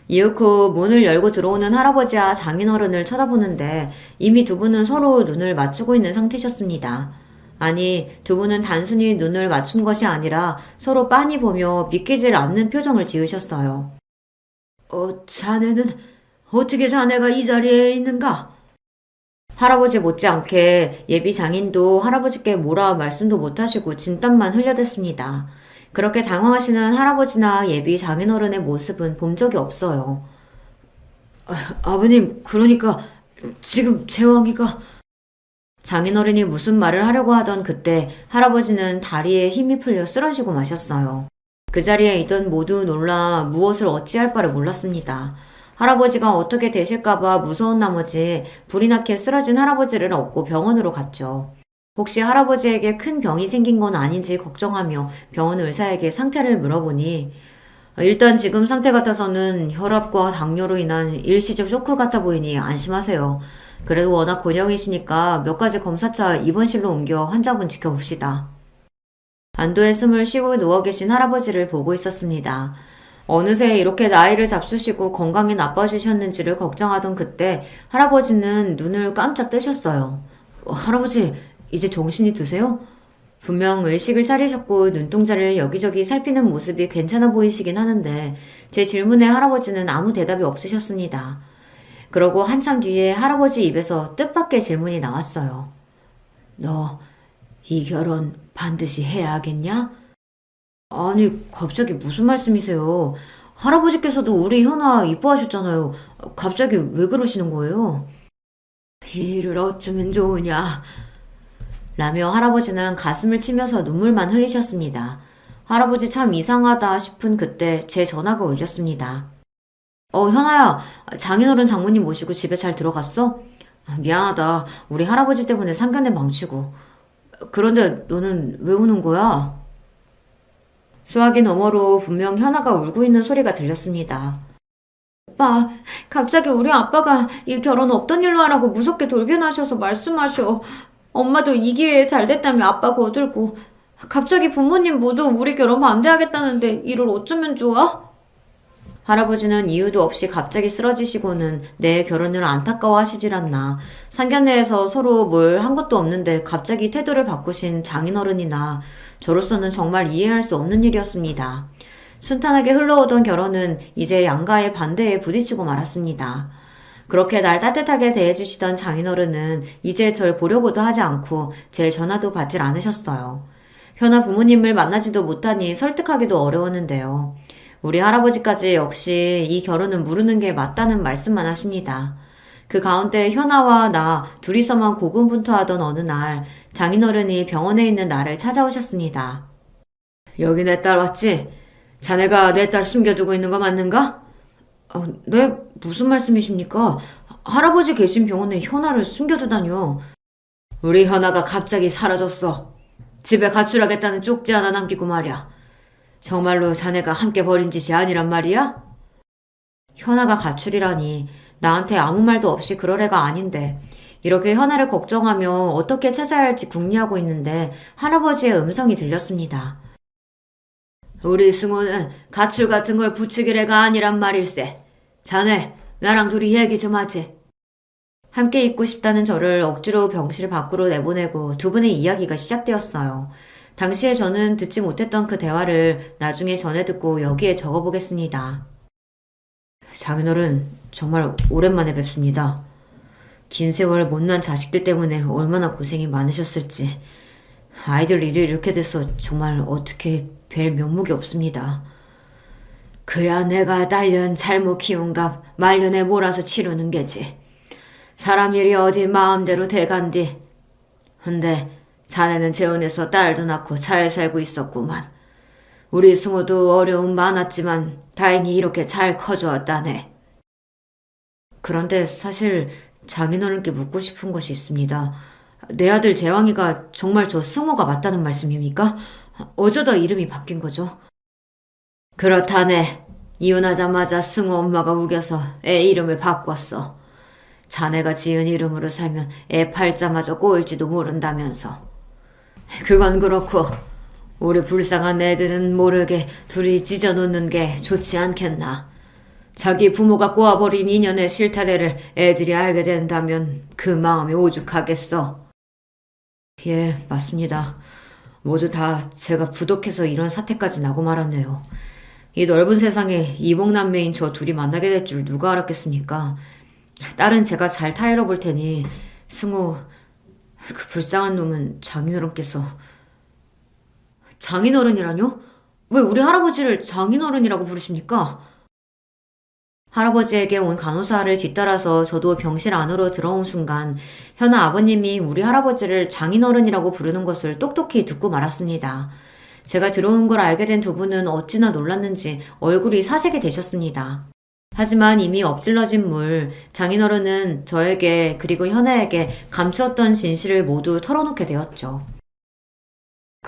이윽고 문을 열고 들어오는 할아버지와 장인어른을 쳐다보는데 이미 두 분은 서로 눈을 맞추고 있는 상태셨습니다. 아니, 두 분은 단순히 눈을 맞춘 것이 아니라 서로 빤히 보며 믿기질 않는 표정을 지으셨어요. 자네는 어떻게 자네가 이 자리에 있는가? 할아버지 못지않게 예비 장인도 할아버지께 뭐라 말씀도 못하시고 진땀만 흘려댔습니다. 그렇게 당황하시는 할아버지나 예비 장인어른의 모습은 본 적이 없어요. 아버님, 그러니까 지금 제왕이가... 장인어른이 무슨 말을 하려고 하던 그때 할아버지는 다리에 힘이 풀려 쓰러지고 마셨어요. 그 자리에 있던 모두 놀라 무엇을 어찌할 바를 몰랐습니다. 할아버지가 어떻게 되실까봐 무서운 나머지 불이 나게 쓰러진 할아버지를 업고 병원으로 갔죠. 혹시 할아버지에게 큰 병이 생긴 건 아닌지 걱정하며 병원 의사에게 상태를 물어보니 일단 지금 상태 같아서는 혈압과 당뇨로 인한 일시적 쇼크 같아 보이니 안심하세요. 그래도 워낙 곤영이시니까 몇 가지 검사차 입원실로 옮겨 환자분 지켜봅시다. 안도의 숨을 쉬고 누워 계신 할아버지를 보고 있었습니다. 어느새 이렇게 나이를 잡수시고 건강이 나빠지셨는지를 걱정하던 그때 할아버지는 눈을 깜짝 뜨셨어요. 할아버지, 이제 정신이 드세요? 분명 의식을 차리셨고 눈동자를 여기저기 살피는 모습이 괜찮아 보이시긴 하는데 제 질문에 할아버지는 아무 대답이 없으셨습니다. 그러고 한참 뒤에 할아버지 입에서 뜻밖의 질문이 나왔어요. 너 이 결혼 반드시 해야 하겠냐? 아니, 갑자기 무슨 말씀이세요? 할아버지께서도 우리 현아 이뻐하셨잖아요. 갑자기 왜 그러시는 거예요? 이 일을 어쩌면 좋으냐? 라며 할아버지는 가슴을 치면서 눈물만 흘리셨습니다. 할아버지 참 이상하다 싶은 그때 제 전화가 울렸습니다. 현아야, 장인어른 장모님 모시고 집에 잘 들어갔어? 미안하다. 우리 할아버지 때문에 상견례 망치고. 그런데 너는 왜 우는 거야? 수화기 너머로 분명 현아가 울고 있는 소리가 들렸습니다. 오빠, 갑자기 우리 아빠가 이 결혼 없던 일로 하라고 무섭게 돌변하셔서 말씀하셔. 엄마도 이 기회에 잘 됐다며 아빠 거들고. 갑자기 부모님 모두 우리 결혼 반대하겠다는데 이를 어쩌면 좋아? 할아버지는 이유도 없이 갑자기 쓰러지시고는 내 결혼을 안타까워하시질 않나. 상견례에서 서로 뭘 한 것도 없는데 갑자기 태도를 바꾸신 장인어른이나 저로서는 정말 이해할 수 없는 일이었습니다. 순탄하게 흘러오던 결혼은 이제 양가의 반대에 부딪히고 말았습니다. 그렇게 날 따뜻하게 대해주시던 장인어른은 이제 절 보려고도 하지 않고 제 전화도 받질 않으셨어요. 현아 부모님을 만나지도 못하니 설득하기도 어려웠는데요. 우리 할아버지까지 역시 이 결혼은 무르는 게 맞다는 말씀만 하십니다. 그 가운데 현아와 나 둘이서만 고군분투하던 어느 날 장인어른이 병원에 있는 나를 찾아오셨습니다. 여기 내 딸 왔지? 자네가 내 딸 숨겨두고 있는 거 맞는가? 네? 무슨 말씀이십니까? 할아버지 계신 병원에 현아를 숨겨두다뇨. 우리 현아가 갑자기 사라졌어. 집에 가출하겠다는 쪽지 하나 남기고 말이야. 정말로 자네가 함께 벌인 짓이 아니란 말이야? 현아가 가출이라니 나한테 아무 말도 없이 그럴 애가 아닌데 이렇게 현아를 걱정하며 어떻게 찾아야 할지 궁리하고 있는데 할아버지의 음성이 들렸습니다. 우리 승호는 가출 같은 걸 부추길 애가 아니란 말일세. 자네 나랑 둘이 얘기 좀 하지. 함께 있고 싶다는 저를 억지로 병실 밖으로 내보내고 두 분의 이야기가 시작되었어요. 당시에 저는 듣지 못했던 그 대화를 나중에 전해 듣고 여기에 적어보겠습니다. 장인어른 정말 오랜만에 뵙습니다. 긴 세월 못난 자식들 때문에 얼마나 고생이 많으셨을지. 아이들 일이 이렇게 돼서 정말 어떻게 뵐 면목이 없습니다. 그야 내가 딸년 잘못 키운 값 말년에 몰아서 치르는 게지. 사람 일이 어디 마음대로 돼간디. 근데 자네는 재혼해서 딸도 낳고 잘 살고 있었구만. 우리 승호도 어려움 많았지만 다행히 이렇게 잘 커주었다네. 그런데 사실 장인어른께 묻고 싶은 것이 있습니다. 내 아들 재왕이가 정말 저 승호가 맞다는 말씀입니까? 어쩌다 이름이 바뀐 거죠? 그렇다네. 이혼하자마자 승호 엄마가 우겨서 애 이름을 바꿨어. 자네가 지은 이름으로 살면 애 팔자마저 꼬일지도 모른다면서. 그건 그렇고 우리 불쌍한 애들은 모르게 둘이 찢어놓는 게 좋지 않겠나. 자기 부모가 꼬아버린 인연의 실타래를 애들이 알게 된다면 그 마음이 오죽하겠어. 예, 맞습니다. 모두 다 제가 부족해서 이런 사태까지 나고 말았네요. 이 넓은 세상에 이복남매인 저 둘이 만나게 될 줄 누가 알았겠습니까? 딸은 제가 잘 타일러 볼 테니 승우, 그 불쌍한 놈은 장인어른께서. 장인어른이라뇨? 왜 우리 할아버지를 장인어른이라고 부르십니까? 할아버지에게 온 간호사를 뒤따라서 저도 병실 안으로 들어온 순간 현아 아버님이 우리 할아버지를 장인어른이라고 부르는 것을 똑똑히 듣고 말았습니다. 제가 들어온 걸 알게 된 두 분은 어찌나 놀랐는지 얼굴이 사색이 되셨습니다. 하지만 이미 엎질러진 물, 장인어른은 저에게 그리고 현아에게 감추었던 진실을 모두 털어놓게 되었죠.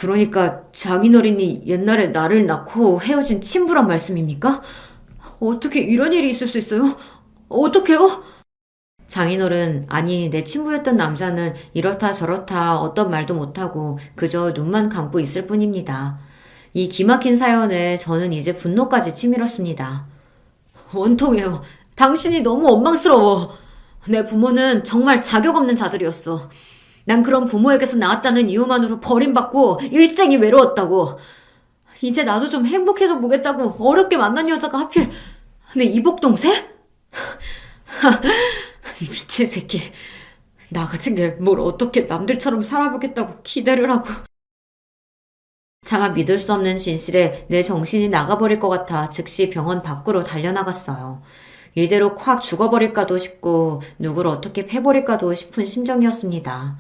그러니까 장인어른이 옛날에 나를 낳고 헤어진 친부란 말씀입니까? 어떻게 이런 일이 있을 수 있어요? 어떡해요? 장인어른, 아니, 내 친부였던 남자는 이렇다 저렇다 어떤 말도 못하고 그저 눈만 감고 있을 뿐입니다. 이 기막힌 사연에 저는 이제 분노까지 치밀었습니다. 원통해요. 당신이 너무 원망스러워. 내 부모는 정말 자격 없는 자들이었어. 난 그런 부모에게서 나왔다는 이유만으로 버림받고 일생이 외로웠다고. 이제 나도 좀 행복해져 보겠다고 어렵게 만난 여자가 하필 내 이복 동생? 미친 새끼. 나 같은 게 뭘 어떻게 남들처럼 살아보겠다고 기대를 하고. 차마 믿을 수 없는 진실에 내 정신이 나가버릴 것 같아 즉시 병원 밖으로 달려나갔어요. 이대로 콱 죽어버릴까도 싶고 누구를 어떻게 패버릴까도 싶은 심정이었습니다.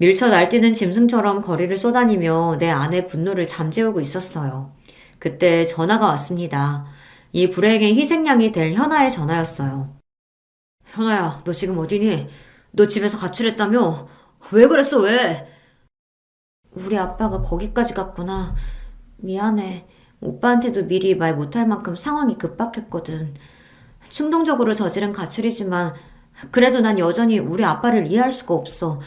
밀쳐 날뛰는 짐승처럼 거리를 쏘다니며 내 안의 분노를 잠재우고 있었어요. 그때 전화가 왔습니다. 이 불행의 희생양이 될 현아의 전화였어요. 현아야, 너 지금 어디니? 너 집에서 가출했다며? 왜 그랬어, 왜? 우리 아빠가 거기까지 갔구나. 미안해. 오빠한테도 미리 말 못할 만큼 상황이 급박했거든. 충동적으로 저지른 가출이지만 그래도 난 여전히 우리 아빠를 이해할 수가 없어.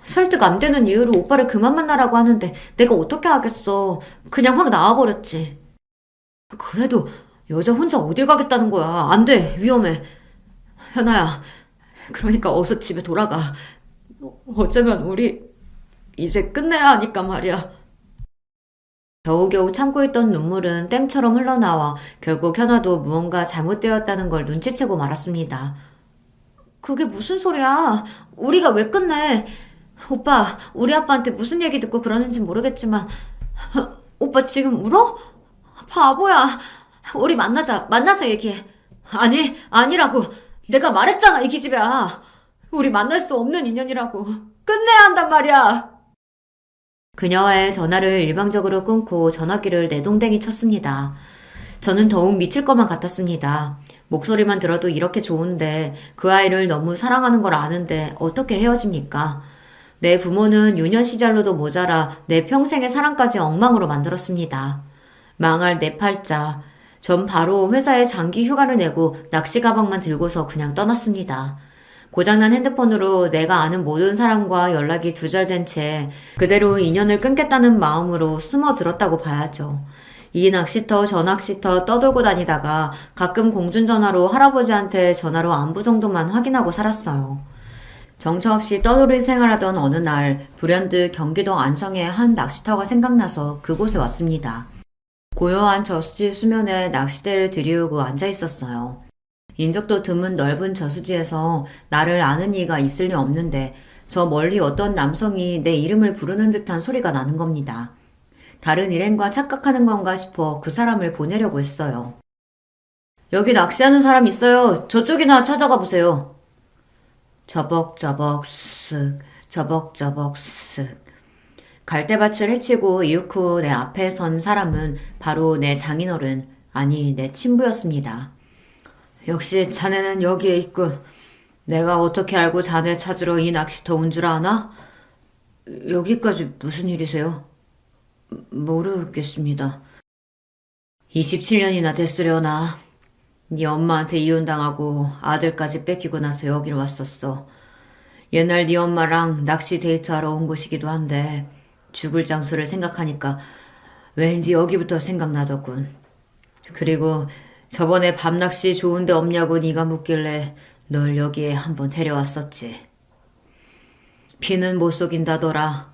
설득 안 되는 이유로 오빠를 그만 만나라고 하는데 내가 어떻게 하겠어. 그냥 확 나와버렸지. 그래도 여자 혼자 어딜 가겠다는 거야. 안 돼. 위험해. 현아야, 그러니까 어서 집에 돌아가. 어쩌면 우리 이제 끝내야 하니까 말이야. 겨우겨우 참고 있던 눈물은 댐처럼 흘러나와 결국 현아도 무언가 잘못되었다는 걸 눈치채고 말았습니다. 그게 무슨 소리야. 우리가 왜 끝내. 오빠, 우리 아빠한테 무슨 얘기 듣고 그러는지 모르겠지만 오빠 지금 울어? 바보야. 우리 만나서 얘기해. 아니, 아니라고. 내가 말했잖아, 이 기집애야. 우리 만날 수 없는 인연이라고. 끝내야 한단 말이야. 그녀와의 전화를 일방적으로 끊고 전화기를 내동댕이 쳤습니다. 저는 더욱 미칠 것만 같았습니다. 목소리만 들어도 이렇게 좋은데 그 아이를 너무 사랑하는 걸 아는데 어떻게 헤어집니까? 내 부모는 유년 시절로도 모자라 내 평생의 사랑까지 엉망으로 만들었습니다. 망할 내 팔자. 전 바로 회사에 장기 휴가를 내고 낚시 가방만 들고서 그냥 떠났습니다. 고장난 핸드폰으로 내가 아는 모든 사람과 연락이 두절된 채 그대로 인연을 끊겠다는 마음으로 숨어들었다고 봐야죠. 이 낚시터 저 낚시터 떠돌고 다니다가 가끔 공중전화로 할아버지한테 전화로 안부 정도만 확인하고 살았어요. 정처 없이 떠돌이 생활하던 어느 날 불현듯 경기도 안성의 한 낚시터가 생각나서 그곳에 왔습니다. 고요한 저수지 수면에 낚싯대를 들이우고 앉아 있었어요. 인적도 드문 넓은 저수지에서 나를 아는 이가 있을 리 없는데 저 멀리 어떤 남성이 내 이름을 부르는 듯한 소리가 나는 겁니다. 다른 일행과 착각하는 건가 싶어 그 사람을 보내려고 했어요. 여기 낚시하는 사람 있어요. 저쪽이나 찾아가 보세요. 저벅저벅 쓱 저벅저벅 쓱 갈대밭을 헤치고 이윽고 내 앞에 선 사람은 바로 내 장인어른, 아니 내 친부였습니다. 역시 자네는 여기에 있군. 내가 어떻게 알고 자네 찾으러 이 낚시터 온 줄 아나? 여기까지 무슨 일이세요? 모르겠습니다. 27년이나 됐으려나. 네 엄마한테 이혼당하고 아들까지 뺏기고 나서 여기로 왔었어. 옛날 네 엄마랑 낚시 데이트하러 온 곳이기도 한데 죽을 장소를 생각하니까 왠지 여기부터 생각나더군. 그리고 저번에 밤낚시 좋은 데 없냐고 네가 묻길래 널 여기에 한번 데려왔었지. 피는 못 속인다더라.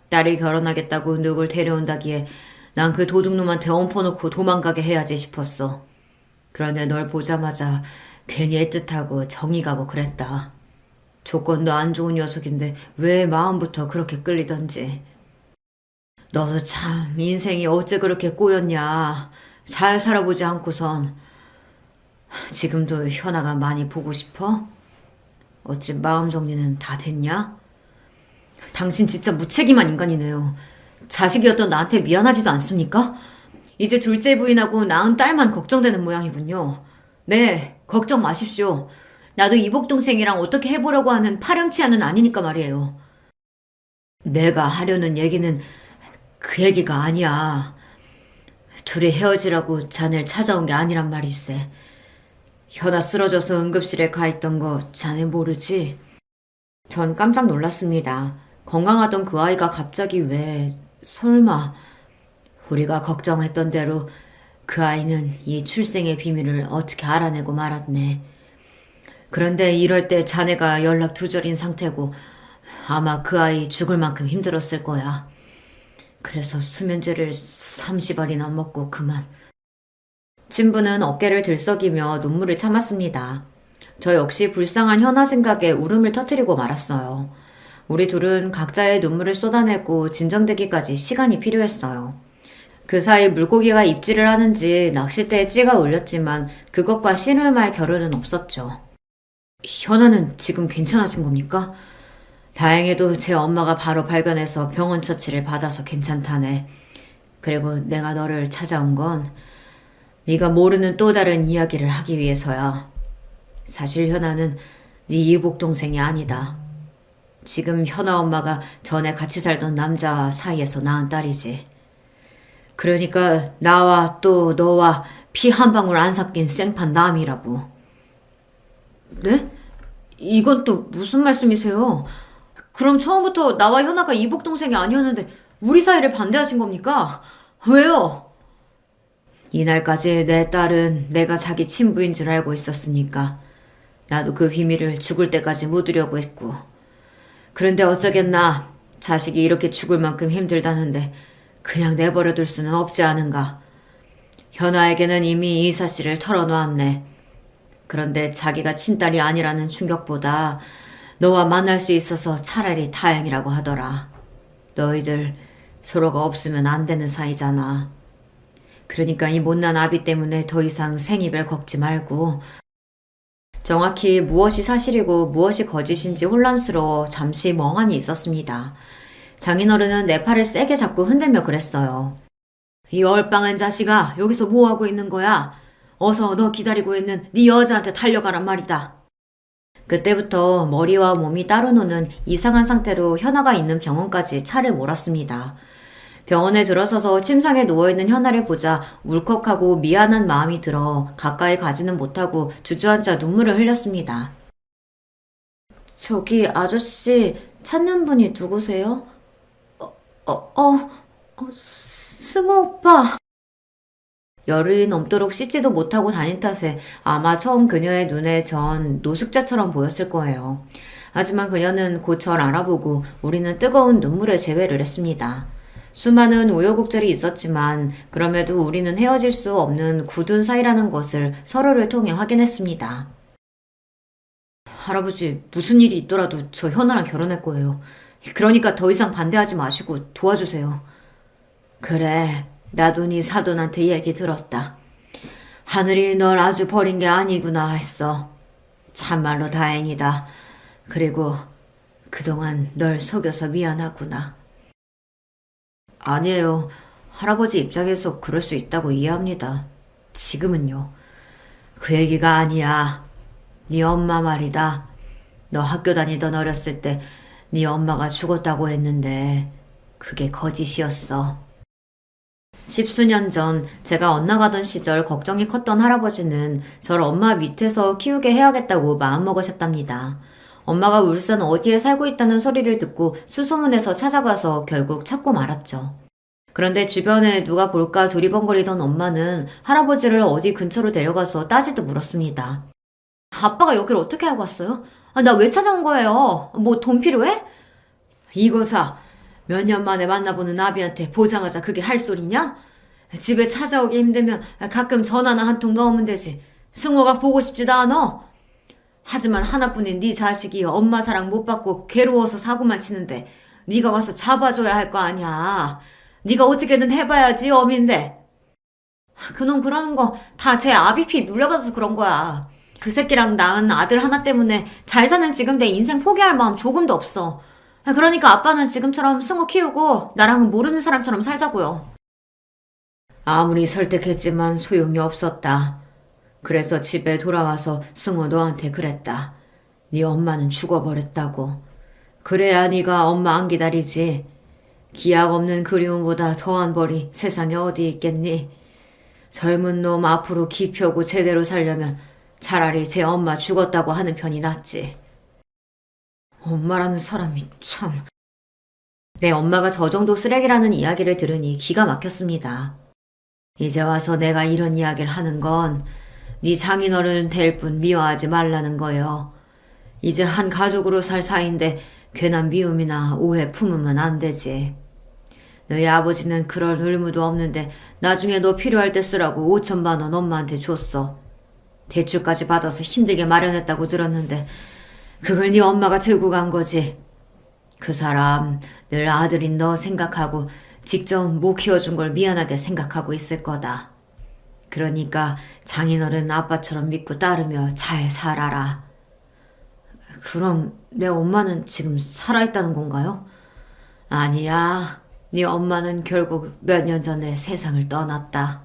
딸이 결혼하겠다고 누굴 데려온다기에 난 그 도둑놈한테 엎어놓고 도망가게 해야지 싶었어. 그런데 널 보자마자 괜히 애틋하고 정이 가고 그랬다. 조건도 안 좋은 녀석인데 왜 마음부터 그렇게 끌리던지. 너도 참 인생이 어째 그렇게 꼬였냐. 잘 살아보지 않고선. 지금도 현아가 많이 보고 싶어? 어찌 마음 정리는 다 됐냐? 당신 진짜 무책임한 인간이네요. 자식이었던 나한테 미안하지도 않습니까? 이제 둘째 부인하고 낳은 딸만 걱정되는 모양이군요. 네, 걱정 마십시오. 나도 이복 동생이랑 어떻게 해보려고 하는 파렴치한은 아니니까 말이에요. 내가 하려는 얘기는 그 얘기가 아니야. 둘이 헤어지라고 자네를 찾아온 게 아니란 말일세. 현아 쓰러져서 응급실에 가 있던 거 자네 모르지? 전 깜짝 놀랐습니다. 건강하던 그 아이가 갑자기 왜... 설마... 우리가 걱정했던 대로 그 아이는 이 출생의 비밀을 어떻게 알아내고 말았네. 그런데 이럴 때 자네가 연락 두절인 상태고 아마 그 아이 죽을 만큼 힘들었을 거야. 그래서 수면제를 30알이나 먹고 그만. 친부는 어깨를 들썩이며 눈물을 참았습니다. 저 역시 불쌍한 현아 생각에 울음을 터뜨리고 말았어요. 우리 둘은 각자의 눈물을 쏟아내고 진정되기까지 시간이 필요했어요. 그 사이 물고기가 입질을 하는지 낚싯대에 찌가 울렸지만 그것과 씨름할 겨를은 없었죠. 현아는 지금 괜찮아진 겁니까? 다행히도 제 엄마가 바로 발견해서 병원 처치를 받아서 괜찮다네. 그리고 내가 너를 찾아온 건 네가 모르는 또 다른 이야기를 하기 위해서야. 사실 현아는 네 이복 동생이 아니다. 지금 현아 엄마가 전에 같이 살던 남자 사이에서 낳은 딸이지. 그러니까 나와 또 너와 피 한 방울 안 섞인 생판 남이라고. 네? 이건 또 무슨 말씀이세요? 그럼 처음부터 나와 현아가 이복 동생이 아니었는데 우리 사이를 반대하신 겁니까? 왜요? 이날까지 내 딸은 내가 자기 친부인 줄 알고 있었으니까 나도 그 비밀을 죽을 때까지 묻으려고 했고. 그런데 어쩌겠나. 자식이 이렇게 죽을 만큼 힘들다는데 그냥 내버려둘 수는 없지 않은가. 현아에게는 이미 이 사실을 털어놓았네. 그런데 자기가 친딸이 아니라는 충격보다 너와 만날 수 있어서 차라리 다행이라고 하더라. 너희들 서로가 없으면 안 되는 사이잖아. 그러니까 이 못난 아비 때문에 더 이상 생이별 걷지 말고. 정확히 무엇이 사실이고 무엇이 거짓인지 혼란스러워 잠시 멍하니 있었습니다. 장인어른은 내 팔을 세게 잡고 흔들며 그랬어요. 이 얼빵한 자식아, 여기서 뭐하고 있는 거야? 어서 너 기다리고 있는 네 여자한테 달려가란 말이다. 그때부터 머리와 몸이 따로 노는 이상한 상태로 현아가 있는 병원까지 차를 몰았습니다. 병원에 들어서서 침상에 누워있는 현아를 보자 울컥하고 미안한 마음이 들어 가까이 가지는 못하고 주저앉아 눈물을 흘렸습니다. 저기 아저씨 찾는 분이 누구세요? 승우 오빠. 열흘이 넘도록 씻지도 못하고 다닌 탓에 아마 처음 그녀의 눈에 전 노숙자처럼 보였을 거예요. 하지만 그녀는 곧 절 알아보고 우리는 뜨거운 눈물의 재회를 했습니다. 수많은 우여곡절이 있었지만 그럼에도 우리는 헤어질 수 없는 굳은 사이라는 것을 서로를 통해 확인했습니다. 할아버지, 무슨 일이 있더라도 저 현아랑 결혼할 거예요. 그러니까 더 이상 반대하지 마시고 도와주세요. 그래, 나도 네 사돈한테 얘기 들었다. 하늘이 널 아주 버린 게 아니구나 했어. 참말로 다행이다. 그리고 그동안 널 속여서 미안하구나. 아니에요. 할아버지 입장에서 그럴 수 있다고 이해합니다. 지금은요. 그 얘기가 아니야. 네 엄마 말이다. 너 학교 다니던 어렸을 때 네 엄마가 죽었다고 했는데 그게 거짓이었어. 십수년 전 제가 엇나가던 시절 걱정이 컸던 할아버지는 저를 엄마 밑에서 키우게 해야겠다고 마음먹으셨답니다. 엄마가 울산 어디에 살고 있다는 소리를 듣고 수소문해서 찾아가서 결국 찾고 말았죠. 그런데 주변에 누가 볼까 두리번거리던 엄마는 할아버지를 어디 근처로 데려가서 따지듯 물었습니다. 아빠가 여기를 어떻게 알고 왔어요? 나 왜 찾아온 거예요? 뭐 돈 필요해? 이거사, 몇 년 만에 만나보는 아비한테 보자마자 그게 할 소리냐? 집에 찾아오기 힘들면 가끔 전화나 한 통 넣으면 되지. 승호가 보고 싶지도 않아. 하지만 하나뿐인 네 자식이 엄마 사랑 못 받고 괴로워서 사고만 치는데 네가 와서 잡아줘야 할 거 아니야. 네가 어떻게든 해봐야지, 어민데. 그놈 그러는 거 다 제 아비피 물려받아서 그런 거야. 그 새끼랑 낳은 아들 하나 때문에 잘 사는 지금 내 인생 포기할 마음 조금도 없어. 그러니까 아빠는 지금처럼 승우 키우고 나랑은 모르는 사람처럼 살자고요. 아무리 설득했지만 소용이 없었다. 그래서 집에 돌아와서 승우 너한테 그랬다. 네 엄마는 죽어버렸다고. 그래야 네가 엄마 안 기다리지. 기약 없는 그리움보다 더한 벌이 세상에 어디 있겠니? 젊은 놈 앞으로 기펴고 제대로 살려면 차라리 제 엄마 죽었다고 하는 편이 낫지. 엄마라는 사람이 참... 내 엄마가 저 정도 쓰레기라는 이야기를 들으니 기가 막혔습니다. 이제 와서 내가 이런 이야기를 하는 건 네 장인어른 될 뿐 미워하지 말라는 거요. 이제 한 가족으로 살 사이인데 괜한 미움이나 오해 품으면 안 되지. 너희 아버지는 그럴 의무도 없는데 나중에 너 필요할 때 쓰라고 5천만 원 엄마한테 줬어. 대출까지 받아서 힘들게 마련했다고 들었는데 그걸 네 엄마가 들고 간 거지. 그 사람 늘 아들인 너 생각하고 직접 못 키워준 걸 미안하게 생각하고 있을 거다. 그러니까 장인어른 아빠처럼 믿고 따르며 잘 살아라. 그럼 내 엄마는 지금 살아있다는 건가요? 아니야. 네 엄마는 결국 몇 년 전에 세상을 떠났다.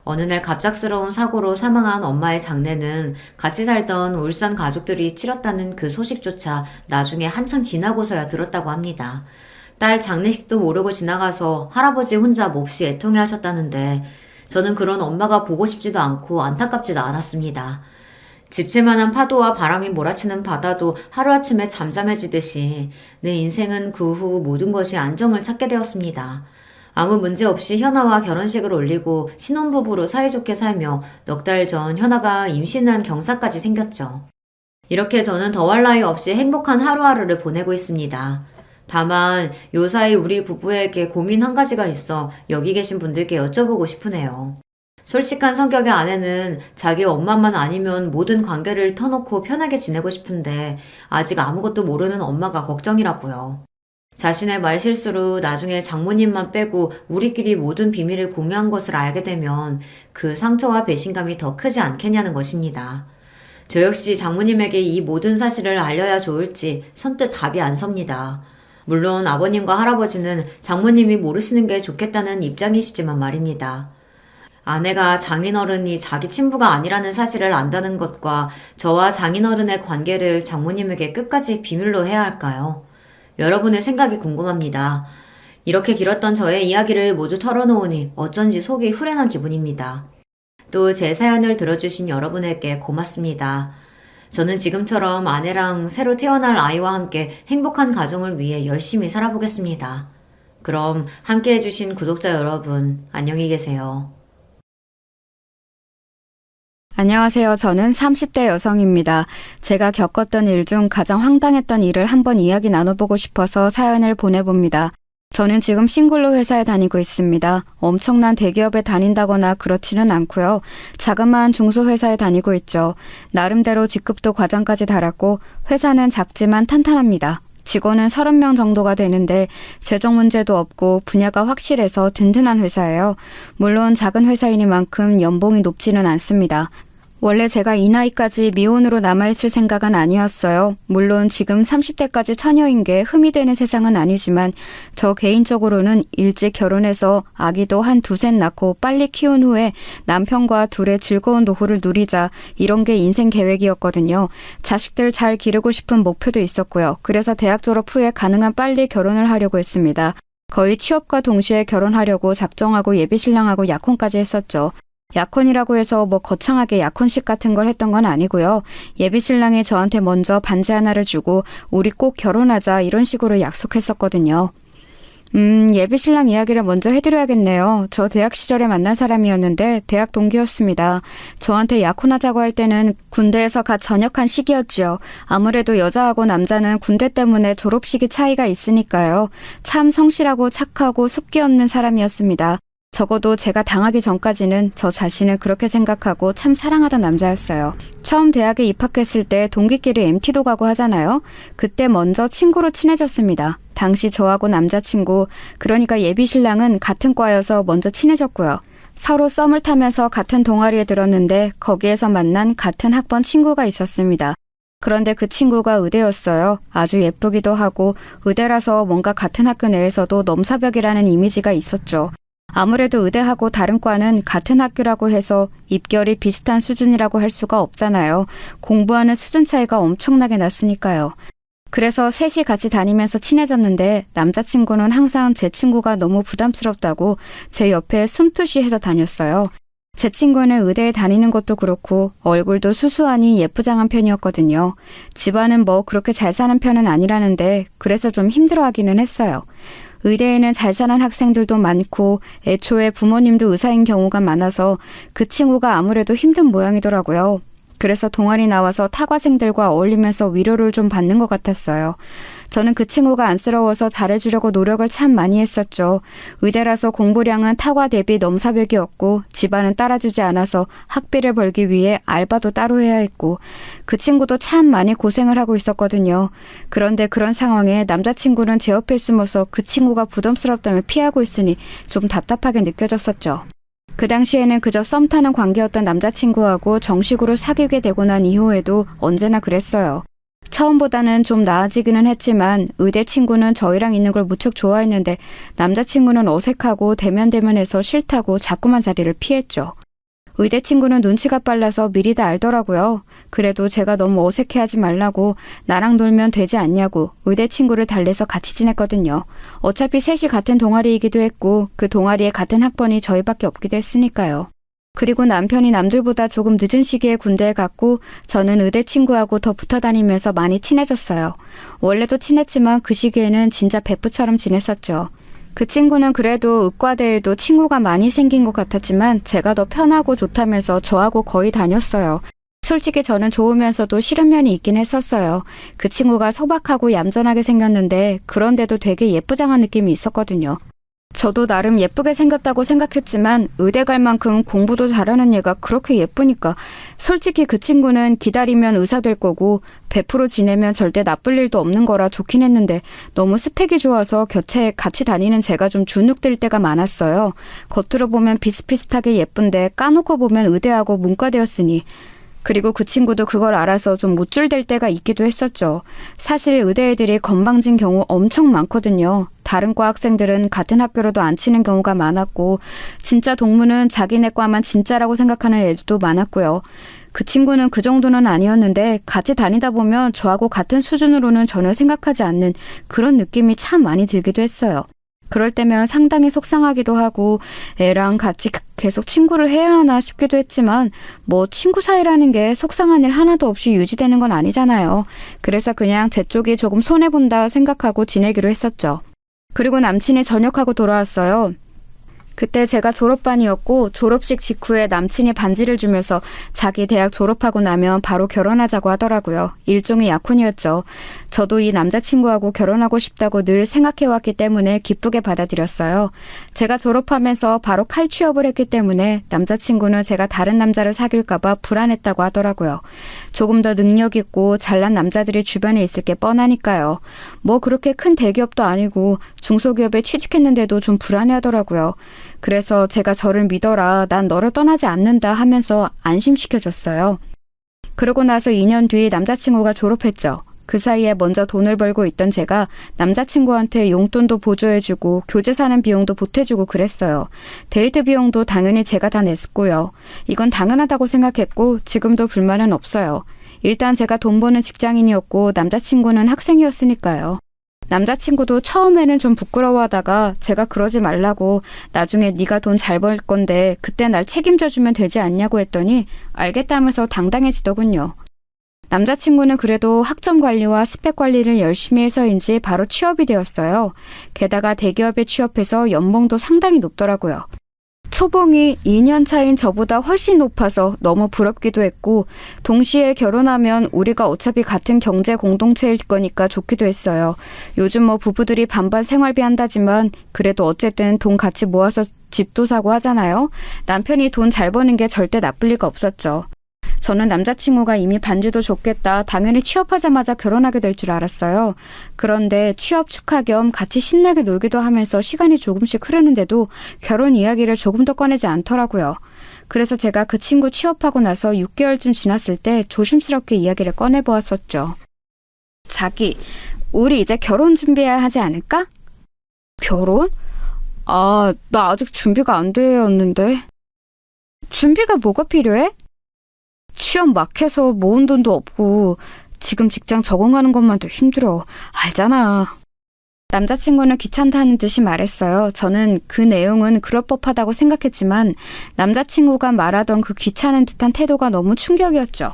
어느 날 갑작스러운 사고로 사망한 엄마의 장례는 같이 살던 울산 가족들이 치렀다는 그 소식조차 나중에 한참 지나고서야 들었다고 합니다. 딸 장례식도 모르고 지나가서 할아버지 혼자 몹시 애통해하셨다는데 저는 그런 엄마가 보고 싶지도 않고 안타깝지도 않았습니다. 집채만한 파도와 바람이 몰아치는 바다도 하루아침에 잠잠해지듯이 내 인생은 그 후 모든 것이 안정을 찾게 되었습니다. 아무 문제 없이 현아와 결혼식을 올리고 신혼부부로 사이좋게 살며 넉 달 전 현아가 임신한 경사까지 생겼죠. 이렇게 저는 더할 나위 없이 행복한 하루하루를 보내고 있습니다. 다만 요사이 우리 부부에게 고민 한 가지가 있어 여기 계신 분들께 여쭤보고 싶으네요. 솔직한 성격의 아내는 자기 엄마만 아니면 모든 관계를 터놓고 편하게 지내고 싶은데 아직 아무것도 모르는 엄마가 걱정이라고요. 자신의 말실수로 나중에 장모님만 빼고 우리끼리 모든 비밀을 공유한 것을 알게 되면 그 상처와 배신감이 더 크지 않겠냐는 것입니다. 저 역시 장모님에게 이 모든 사실을 알려야 좋을지 선뜻 답이 안 섭니다. 물론 아버님과 할아버지는 장모님이 모르시는 게 좋겠다는 입장이시지만 말입니다. 아내가 장인어른이 자기 친부가 아니라는 사실을 안다는 것과 저와 장인어른의 관계를 장모님에게 끝까지 비밀로 해야 할까요? 여러분의 생각이 궁금합니다. 이렇게 길었던 저의 이야기를 모두 털어놓으니 어쩐지 속이 후련한 기분입니다. 또 제 사연을 들어주신 여러분에게 고맙습니다. 저는 지금처럼 아내랑 새로 태어날 아이와 함께 행복한 가정을 위해 열심히 살아보겠습니다. 그럼 함께 해주신 구독자 여러분, 안녕히 계세요. 안녕하세요. 저는 30대 여성입니다. 제가 겪었던 일 중 가장 황당했던 일을 한번 이야기 나눠보고 싶어서 사연을 보내봅니다. 저는 지금 싱글로 회사에 다니고 있습니다. 엄청난 대기업에 다닌다거나 그렇지는 않고요. 자그마한 중소회사에 다니고 있죠. 나름대로 직급도 과장까지 달았고 회사는 작지만 탄탄합니다. 직원은 30명 정도가 되는데 재정 문제도 없고 분야가 확실해서 든든한 회사예요. 물론 작은 회사이니만큼 연봉이 높지는 않습니다. 원래 제가 이 나이까지 미혼으로 남아있을 생각은 아니었어요. 물론 지금 30대까지 처녀인 게 흠이 되는 세상은 아니지만 저 개인적으로는 일찍 결혼해서 아기도 한 두셋 낳고 빨리 키운 후에 남편과 둘의 즐거운 노후를 누리자, 이런 게 인생 계획이었거든요. 자식들 잘 기르고 싶은 목표도 있었고요. 그래서 대학 졸업 후에 가능한 빨리 결혼을 하려고 했습니다. 거의 취업과 동시에 결혼하려고 작정하고 예비신랑하고 약혼까지 했었죠. 약혼이라고 해서 뭐 거창하게 약혼식 같은 걸 했던 건 아니고요. 예비신랑이 저한테 먼저 반지 하나를 주고 우리 꼭 결혼하자, 이런 식으로 약속했었거든요. 예비신랑 이야기를 먼저 해드려야겠네요. 저 대학 시절에 만난 사람이었는데 대학 동기였습니다. 저한테 약혼하자고 할 때는 군대에서 갓 전역한 시기였지요. 아무래도 여자하고 남자는 군대 때문에 졸업시기 차이가 있으니까요. 참 성실하고 착하고 숲기 없는 사람이었습니다. 적어도 제가 당하기 전까지는 저 자신을 그렇게 생각하고 참 사랑하던 남자였어요. 처음 대학에 입학했을 때 동기끼리 MT도 가고 하잖아요. 그때 먼저 친구로 친해졌습니다. 당시 저하고 남자친구, 그러니까 예비신랑은 같은 과여서 먼저 친해졌고요. 서로 썸을 타면서 같은 동아리에 들었는데 거기에서 만난 같은 학번 친구가 있었습니다. 그런데 그 친구가 의대였어요. 아주 예쁘기도 하고 의대라서 뭔가 같은 학교 내에서도 넘사벽이라는 이미지가 있었죠. 아무래도 의대하고 다른 과는 같은 학교라고 해서 입결이 비슷한 수준이라고 할 수가 없잖아요. 공부하는 수준 차이가 엄청나게 났으니까요. 그래서 셋이 같이 다니면서 친해졌는데 남자친구는 항상 제 친구가 너무 부담스럽다고 제 옆에 숨투시해서 다녔어요. 제 친구는 의대에 다니는 것도 그렇고 얼굴도 수수하니 예쁘장한 편이었거든요. 집안은 뭐 그렇게 잘 사는 편은 아니라는데 그래서 좀 힘들어하기는 했어요. 의대에는 잘 사는 학생들도 많고 애초에 부모님도 의사인 경우가 많아서 그 친구가 아무래도 힘든 모양이더라고요. 그래서 동아리 나와서 타과생들과 어울리면서 위로를 좀 받는 것 같았어요. 저는 그 친구가 안쓰러워서 잘해주려고 노력을 참 많이 했었죠. 의대라서 공부량은 타과 대비 넘사벽이었고 집안은 따라주지 않아서 학비를 벌기 위해 알바도 따로 해야 했고 그 친구도 참 많이 고생을 하고 있었거든요. 그런데 그런 상황에 남자친구는 제 옆에 숨어서 그 친구가 부담스럽다며 피하고 있으니 좀 답답하게 느껴졌었죠. 그 당시에는 그저 썸 타는 관계였던 남자친구하고 정식으로 사귀게 되고 난 이후에도 언제나 그랬어요. 처음보다는 좀 나아지기는 했지만 의대 친구는 저희랑 있는 걸 무척 좋아했는데 남자친구는 어색하고 대면대면해서 싫다고 자꾸만 자리를 피했죠. 의대 친구는 눈치가 빨라서 미리 다 알더라고요. 그래도 제가 너무 어색해하지 말라고 나랑 놀면 되지 않냐고 의대 친구를 달래서 같이 지냈거든요. 어차피 셋이 같은 동아리이기도 했고 그 동아리에 같은 학번이 저희밖에 없기도 했으니까요. 그리고 남편이 남들보다 조금 늦은 시기에 군대에 갔고 저는 의대 친구하고 더 붙어 다니면서 많이 친해졌어요. 원래도 친했지만 그 시기에는 진짜 베프처럼 지냈었죠. 그 친구는 그래도 의과대에도 친구가 많이 생긴 것 같았지만 제가 더 편하고 좋다면서 저하고 거의 다녔어요. 솔직히 저는 좋으면서도 싫은 면이 있긴 했었어요. 그 친구가 소박하고 얌전하게 생겼는데 그런데도 되게 예쁘장한 느낌이 있었거든요. 저도 나름 예쁘게 생겼다고 생각했지만 의대 갈 만큼 공부도 잘하는 얘가 그렇게 예쁘니까 솔직히 그 친구는 기다리면 의사 될 거고 100% 지내면 절대 나쁠 일도 없는 거라 좋긴 했는데 너무 스펙이 좋아서 곁에 같이 다니는 제가 좀 주눅들 때가 많았어요. 겉으로 보면 비슷비슷하게 예쁜데 까놓고 보면 의대하고 문과대였으니 그리고 그 친구도 그걸 알아서 좀 무줄될 때가 있기도 했었죠. 사실 의대 애들이 건방진 경우 엄청 많거든요. 다른 과 학생들은 같은 학교로도 안 치는 경우가 많았고 진짜 동무는 자기네 과만 진짜라고 생각하는 애들도 많았고요. 그 친구는 그 정도는 아니었는데 같이 다니다 보면 저하고 같은 수준으로는 전혀 생각하지 않는 그런 느낌이 참 많이 들기도 했어요. 그럴 때면 상당히 속상하기도 하고 애랑 같이 계속 친구를 해야 하나 싶기도 했지만 뭐 친구 사이라는 게 속상한 일 하나도 없이 유지되는 건 아니잖아요. 그래서 그냥 제 쪽이 조금 손해본다 생각하고 지내기로 했었죠. 그리고 남친이 전역하고 돌아왔어요. 그때 제가 졸업반이었고 졸업식 직후에 남친이 반지를 주면서 자기 대학 졸업하고 나면 바로 결혼하자고 하더라고요. 일종의 약혼이었죠. 저도 이 남자친구하고 결혼하고 싶다고 늘 생각해왔기 때문에 기쁘게 받아들였어요. 제가 졸업하면서 바로 칼취업을 했기 때문에 남자친구는 제가 다른 남자를 사귈까봐 불안했다고 하더라고요. 조금 더 능력 있고 잘난 남자들이 주변에 있을 게 뻔하니까요. 뭐 그렇게 큰 대기업도 아니고 중소기업에 취직했는데도 좀 불안해하더라고요. 그래서 제가 저를 믿어라, 난 너를 떠나지 않는다 하면서 안심시켜줬어요. 그러고 나서 2년 뒤 남자친구가 졸업했죠. 그 사이에 먼저 돈을 벌고 있던 제가 남자친구한테 용돈도 보조해주고 교재 사는 비용도 보태주고 그랬어요. 데이트 비용도 당연히 제가 다 냈고요. 이건 당연하다고 생각했고 지금도 불만은 없어요. 일단 제가 돈 버는 직장인이었고 남자친구는 학생이었으니까요. 남자친구도 처음에는 좀 부끄러워하다가 제가 그러지 말라고 나중에 네가 돈 잘 벌 건데 그때 날 책임져주면 되지 않냐고 했더니 알겠다면서 당당해지더군요. 남자친구는 그래도 학점 관리와 스펙 관리를 열심히 해서인지 바로 취업이 되었어요. 게다가 대기업에 취업해서 연봉도 상당히 높더라고요. 초봉이 2년 차인 저보다 훨씬 높아서 너무 부럽기도 했고 동시에 결혼하면 우리가 어차피 같은 경제 공동체일 거니까 좋기도 했어요. 요즘 뭐 부부들이 반반 생활비 한다지만 그래도 어쨌든 돈 같이 모아서 집도 사고 하잖아요. 남편이 돈 잘 버는 게 절대 나쁠 리가 없었죠. 저는 남자친구가 이미 반지도 줬겠다. 당연히 취업하자마자 결혼하게 될 줄 알았어요. 그런데 취업 축하 겸 같이 신나게 놀기도 하면서 시간이 조금씩 흐르는데도 결혼 이야기를 조금 더 꺼내지 않더라고요. 그래서 제가 그 친구 취업하고 나서 6개월쯤 지났을 때 조심스럽게 이야기를 꺼내보았었죠. 자기, 우리 이제 결혼 준비해야 하지 않을까? 결혼? 나 아직 준비가 안 되었는데. 준비가 뭐가 필요해? 취업 막 해서 모은 돈도 없고 지금 직장 적응하는 것만도 힘들어. 알잖아. 남자친구는 귀찮다는 듯이 말했어요. 저는 그 내용은 그럴 법하다고 생각했지만 남자친구가 말하던 그 귀찮은 듯한 태도가 너무 충격이었죠.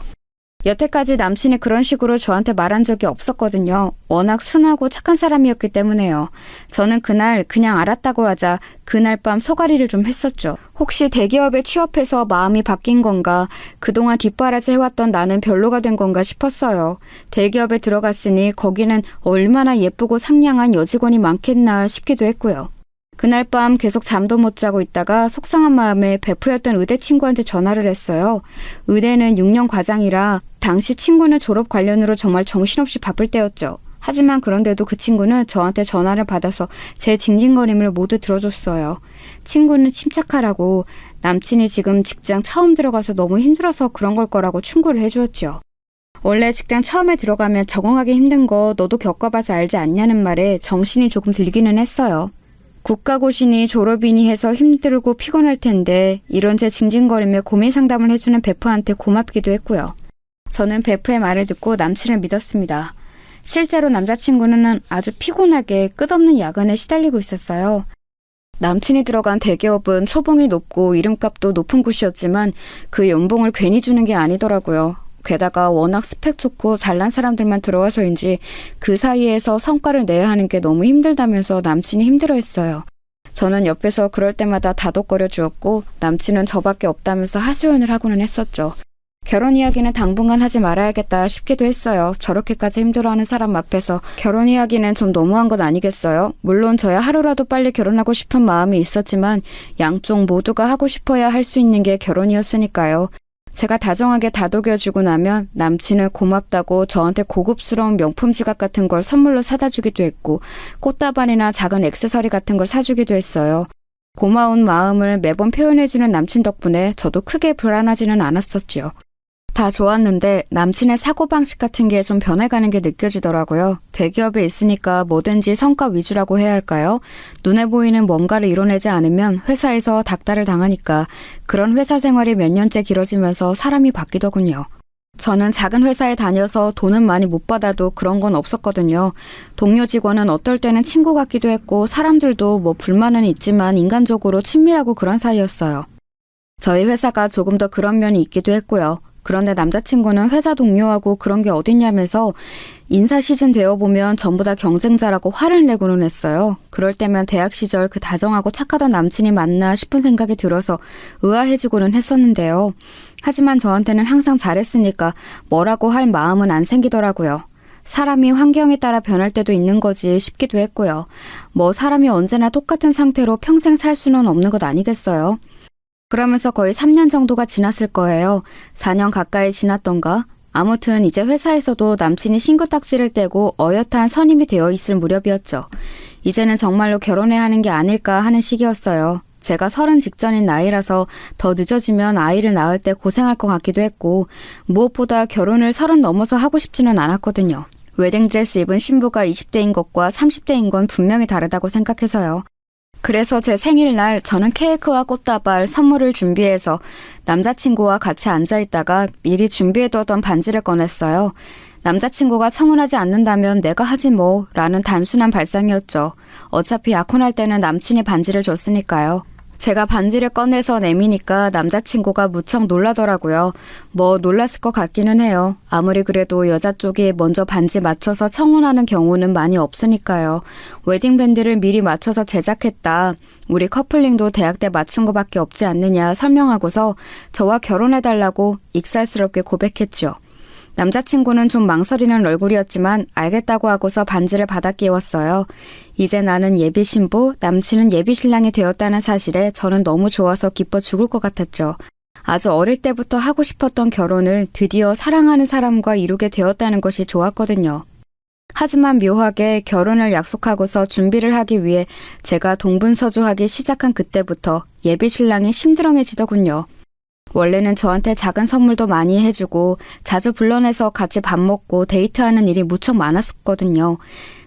여태까지 남친이 그런 식으로 저한테 말한 적이 없었거든요. 워낙 순하고 착한 사람이었기 때문에요. 저는 그날 그냥 알았다고 하자 그날 밤 소가리를 좀 했었죠. 혹시 대기업에 취업해서 마음이 바뀐 건가? 그동안 뒷바라지 해왔던 나는 별로가 된 건가 싶었어요. 대기업에 들어갔으니 거기는 얼마나 예쁘고 상냥한 여직원이 많겠나 싶기도 했고요. 그날 밤 계속 잠도 못 자고 있다가 속상한 마음에 베프였던 의대 친구한테 전화를 했어요. 의대는 6년 과장이라 당시 친구는 졸업 관련으로 정말 정신없이 바쁠 때였죠. 하지만 그런데도 그 친구는 저한테 전화를 받아서 제 징징거림을 모두 들어줬어요. 친구는 침착하라고 남친이 지금 직장 처음 들어가서 너무 힘들어서 그런 걸 거라고 충고를 해주었죠. 원래 직장 처음에 들어가면 적응하기 힘든 거 너도 겪어봐서 알지 않냐는 말에 정신이 조금 들기는 했어요. 국가고시니 졸업이니 해서 힘들고 피곤할 텐데 이런 제 징징거림에 고민 상담을 해주는 베프한테 고맙기도 했고요. 저는 베프의 말을 듣고 남친을 믿었습니다. 실제로 남자친구는 아주 피곤하게 끝없는 야근에 시달리고 있었어요. 남친이 들어간 대기업은 초봉이 높고 이름값도 높은 곳이었지만 그 연봉을 괜히 주는 게 아니더라고요. 게다가 워낙 스펙 좋고 잘난 사람들만 들어와서인지 그 사이에서 성과를 내야 하는 게 너무 힘들다면서 남친이 힘들어했어요. 저는 옆에서 그럴 때마다 다독거려 주었고 남친은 저밖에 없다면서 하소연을 하고는 했었죠. 결혼 이야기는 당분간 하지 말아야겠다 싶기도 했어요. 저렇게까지 힘들어하는 사람 앞에서 결혼 이야기는 좀 너무한 것 아니겠어요? 물론 저야 하루라도 빨리 결혼하고 싶은 마음이 있었지만 양쪽 모두가 하고 싶어야 할 수 있는 게 결혼이었으니까요. 제가 다정하게 다독여주고 나면 남친은 고맙다고 저한테 고급스러운 명품 지갑 같은 걸 선물로 사다 주기도 했고 꽃다발이나 작은 액세서리 같은 걸 사주기도 했어요. 고마운 마음을 매번 표현해주는 남친 덕분에 저도 크게 불안하지는 않았었지요. 다 좋았는데 남친의 사고방식 같은 게 좀 변해가는 게 느껴지더라고요. 대기업에 있으니까 뭐든지 성과 위주라고 해야 할까요? 눈에 보이는 뭔가를 이뤄내지 않으면 회사에서 닥달을 당하니까 그런 회사 생활이 몇 년째 길어지면서 사람이 바뀌더군요. 저는 작은 회사에 다녀서 돈은 많이 못 받아도 그런 건 없었거든요. 동료 직원은 어떨 때는 친구 같기도 했고 사람들도 뭐 불만은 있지만 인간적으로 친밀하고 그런 사이였어요. 저희 회사가 조금 더 그런 면이 있기도 했고요. 그런데 남자친구는 회사 동료하고 그런 게 어딨냐면서 인사 시즌 되어보면 전부 다 경쟁자라고 화를 내고는 했어요. 그럴 때면 대학 시절 그 다정하고 착하던 남친이 맞나 싶은 생각이 들어서 의아해지고는 했었는데요. 하지만 저한테는 항상 잘했으니까 뭐라고 할 마음은 안 생기더라고요. 사람이 환경에 따라 변할 때도 있는 거지 싶기도 했고요. 뭐 사람이 언제나 똑같은 상태로 평생 살 수는 없는 것 아니겠어요? 그러면서 거의 3년 정도가 지났을 거예요. 4년 가까이 지났던가? 아무튼 이제 회사에서도 남친이 신고딱지를 떼고 어엿한 선임이 되어 있을 무렵이었죠. 이제는 정말로 결혼해야 하는 게 아닐까 하는 시기였어요. 제가 30 직전인 나이라서 더 늦어지면 아이를 낳을 때 고생할 것 같기도 했고 무엇보다 결혼을 30 넘어서 하고 싶지는 않았거든요. 웨딩드레스 입은 신부가 20대인 것과 30대인 건 분명히 다르다고 생각해서요. 그래서 제 생일날 저는 케이크와 꽃다발, 선물을 준비해서 남자친구와 같이 앉아있다가 미리 준비해두었던 반지를 꺼냈어요. 남자친구가 청혼하지 않는다면 내가 하지 뭐 라는 단순한 발상이었죠. 어차피 약혼할 때는 남친이 반지를 줬으니까요. 제가 반지를 꺼내서 내미니까 남자친구가 무척 놀라더라고요. 뭐 놀랐을 것 같기는 해요. 아무리 그래도 여자 쪽이 먼저 반지 맞춰서 청혼하는 경우는 많이 없으니까요. 웨딩밴드를 미리 맞춰서 제작했다. 우리 커플링도 대학 때 맞춘 거밖에 없지 않느냐 설명하고서 저와 결혼해달라고 익살스럽게 고백했죠. 남자친구는 좀 망설이는 얼굴이었지만 알겠다고 하고서 반지를 받아 끼웠어요. 이제 나는 예비 신부, 남친은 예비 신랑이 되었다는 사실에 저는 너무 좋아서 기뻐 죽을 것 같았죠. 아주 어릴 때부터 하고 싶었던 결혼을 드디어 사랑하는 사람과 이루게 되었다는 것이 좋았거든요. 하지만 묘하게 결혼을 약속하고서 준비를 하기 위해 제가 동분서주하기 시작한 그때부터 예비 신랑이 심드렁해지더군요. 원래는 저한테 작은 선물도 많이 해주고 자주 불러내서 같이 밥 먹고 데이트하는 일이 무척 많았었거든요.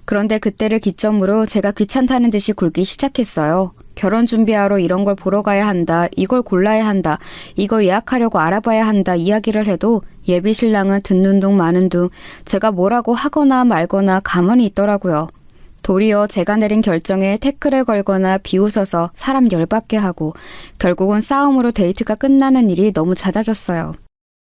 그런데 그때를 기점으로 제가 귀찮다는 듯이 굴기 시작했어요. 결혼 준비하러 이런 걸 보러 가야 한다, 이걸 골라야 한다, 이거 예약하려고 알아봐야 한다 이야기를 해도 예비 신랑은 듣는 둥 마는 둥 제가 뭐라고 하거나 말거나 가만히 있더라고요. 도리어 제가 내린 결정에 태클을 걸거나 비웃어서 사람 열받게 하고 결국은 싸움으로 데이트가 끝나는 일이 너무 잦아졌어요.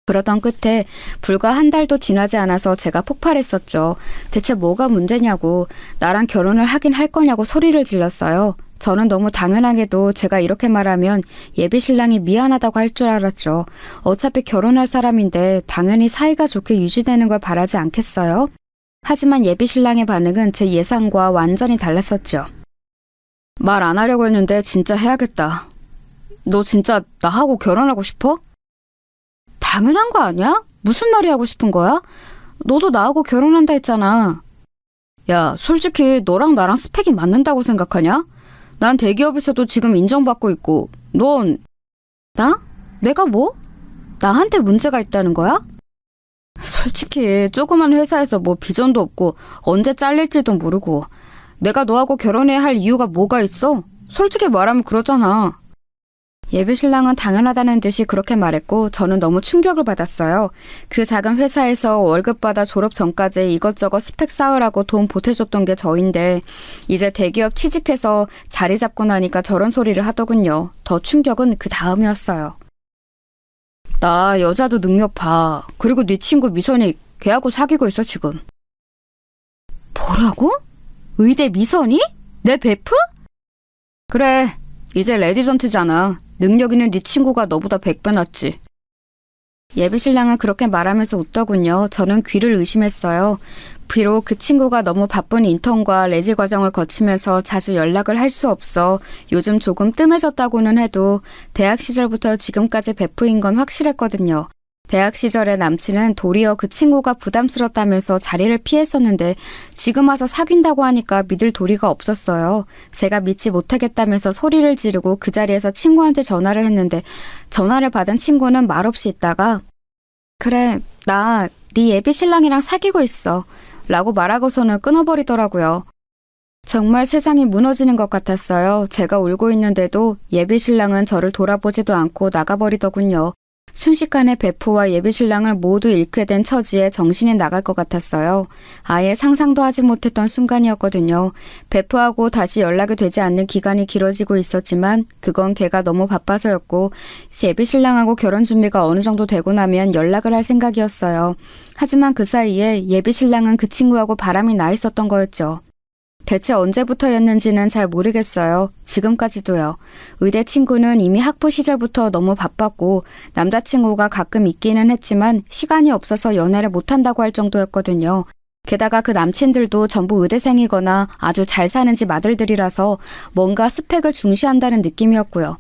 그러던 끝에 불과 한 달도 지나지 않아서 제가 폭발했었죠. 대체 뭐가 문제냐고, 나랑 결혼을 하긴 할 거냐고 소리를 질렀어요. 저는 너무 당연하게도 제가 이렇게 말하면 예비 신랑이 미안하다고 할 줄 알았죠. 어차피 결혼할 사람인데 당연히 사이가 좋게 유지되는 걸 바라지 않겠어요? 하지만 예비 신랑의 반응은 제 예상과 완전히 달랐었죠. 말 안 하려고 했는데 진짜 해야겠다. 너 진짜 나하고 결혼하고 싶어? 당연한 거 아니야? 무슨 말이 하고 싶은 거야? 너도 나하고 결혼한다 했잖아. 야, 솔직히 너랑 나랑 스펙이 맞는다고 생각하냐? 난 대기업에서도 지금 인정받고 있고, 넌... 나? 내가 뭐? 나한테 문제가 있다는 거야? 솔직히 조그만 회사에서 뭐 비전도 없고 언제 잘릴지도 모르고 내가 너하고 결혼해야 할 이유가 뭐가 있어? 솔직히 말하면 그러잖아. 예비 신랑은 당연하다는 듯이 그렇게 말했고 저는 너무 충격을 받았어요. 그 작은 회사에서 월급 받아 졸업 전까지 이것저것 스펙 쌓으라고 돈 보태줬던 게 저인데 이제 대기업 취직해서 자리 잡고 나니까 저런 소리를 하더군요. 더 충격은 그 다음이었어요. 나 여자도 능력 봐. 그리고 네 친구 미선이 걔하고 사귀고 있어 지금. 뭐라고? 의대 미선이? 내 베프? 그래, 이제 레디전트잖아. 능력 있는 네 친구가 너보다 100배 낫지. 예비 신랑은 그렇게 말하면서 웃더군요. 저는 귀를 의심했어요. 비록 그 친구가 너무 바쁜 인턴과 레지 과정을 거치면서 자주 연락을 할 수 없어 요즘 조금 뜸해졌다고는 해도 대학 시절부터 지금까지 베프인 건 확실했거든요. 대학 시절에 남친은 도리어 그 친구가 부담스럽다면서 자리를 피했었는데 지금 와서 사귄다고 하니까 믿을 도리가 없었어요. 제가 믿지 못하겠다면서 소리를 지르고 그 자리에서 친구한테 전화를 했는데 전화를 받은 친구는 말없이 있다가 그래, 나 네 예비 신랑이랑 사귀고 있어 라고 말하고서는 끊어버리더라고요. 정말 세상이 무너지는 것 같았어요. 제가 울고 있는데도 예비 신랑은 저를 돌아보지도 않고 나가버리더군요. 순식간에 베프와 예비 신랑을 모두 잃게 된 처지에 정신이 나갈 것 같았어요. 아예 상상도 하지 못했던 순간이었거든요. 베프하고 다시 연락이 되지 않는 기간이 길어지고 있었지만 그건 걔가 너무 바빠서였고 예비 신랑하고 결혼 준비가 어느 정도 되고 나면 연락을 할 생각이었어요. 하지만 그 사이에 예비 신랑은 그 친구하고 바람이 나 있었던 거였죠. 대체 언제부터였는지는 잘 모르겠어요. 지금까지도요. 의대 친구는 이미 학부 시절부터 너무 바빴고 남자친구가 가끔 있기는 했지만 시간이 없어서 연애를 못한다고 할 정도였거든요. 게다가 그 남친들도 전부 의대생이거나 아주 잘 사는 집 아들들이라서 뭔가 스펙을 중시한다는 느낌이었고요.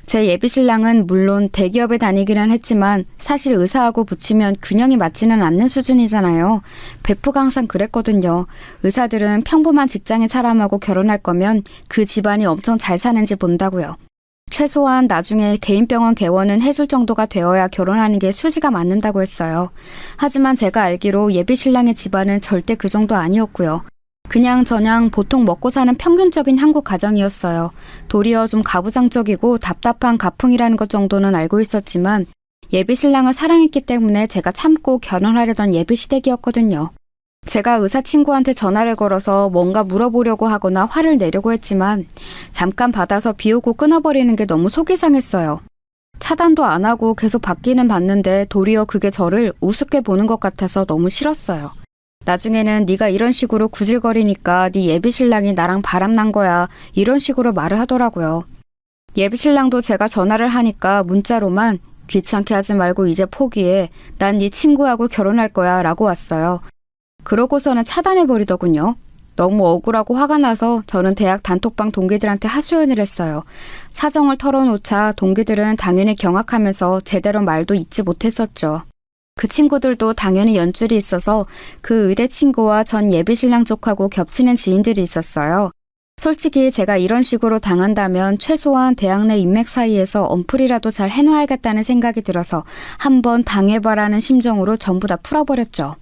제 예비 신랑은 물론 대기업에 다니기는 했지만 사실 의사하고 붙이면 균형이 맞지는 않는 수준이잖아요. 베프가 항상 그랬거든요. 의사들은 평범한 직장인 사람하고 결혼할 거면 그 집안이 엄청 잘 사는지 본다고요. 최소한 나중에 개인병원 개원은 해줄 정도가 되어야 결혼하는 게 수지가 맞는다고 했어요. 하지만 제가 알기로 예비 신랑의 집안은 절대 그 정도 아니었고요. 그냥 저냥 보통 먹고 사는 평균적인 한국 가정이었어요. 도리어 좀 가부장적이고 답답한 가풍이라는 것 정도는 알고 있었지만 예비 신랑을 사랑했기 때문에 제가 참고 결혼하려던 예비 시댁이었거든요. 제가 의사 친구한테 전화를 걸어서 뭔가 물어보려고 하거나 화를 내려고 했지만 잠깐 받아서 비우고 끊어버리는 게 너무 속이 상했어요. 차단도 안 하고 계속 받기는 받는데 도리어 그게 저를 우습게 보는 것 같아서 너무 싫었어요. 나중에는 네가 이런 식으로 구질거리니까 네 예비 신랑이 나랑 바람난 거야 이런 식으로 말을 하더라고요. 예비 신랑도 제가 전화를 하니까 문자로만 귀찮게 하지 말고 이제 포기해. 난 네 친구하고 결혼할 거야 라고 왔어요. 그러고서는 차단해버리더군요. 너무 억울하고 화가 나서 저는 대학 단톡방 동기들한테 하소연을 했어요. 사정을 털어놓자 동기들은 당연히 경악하면서 제대로 말도 잇지 못했었죠. 그 친구들도 당연히 연줄이 있어서 그 의대 친구와 전 예비신랑 쪽하고 겹치는 지인들이 있었어요. 솔직히 제가 이런 식으로 당한다면 최소한 대학 내 인맥 사이에서 언플이라도 잘 해놔야겠다는 생각이 들어서 한번 당해봐라는 심정으로 전부 다 풀어버렸죠.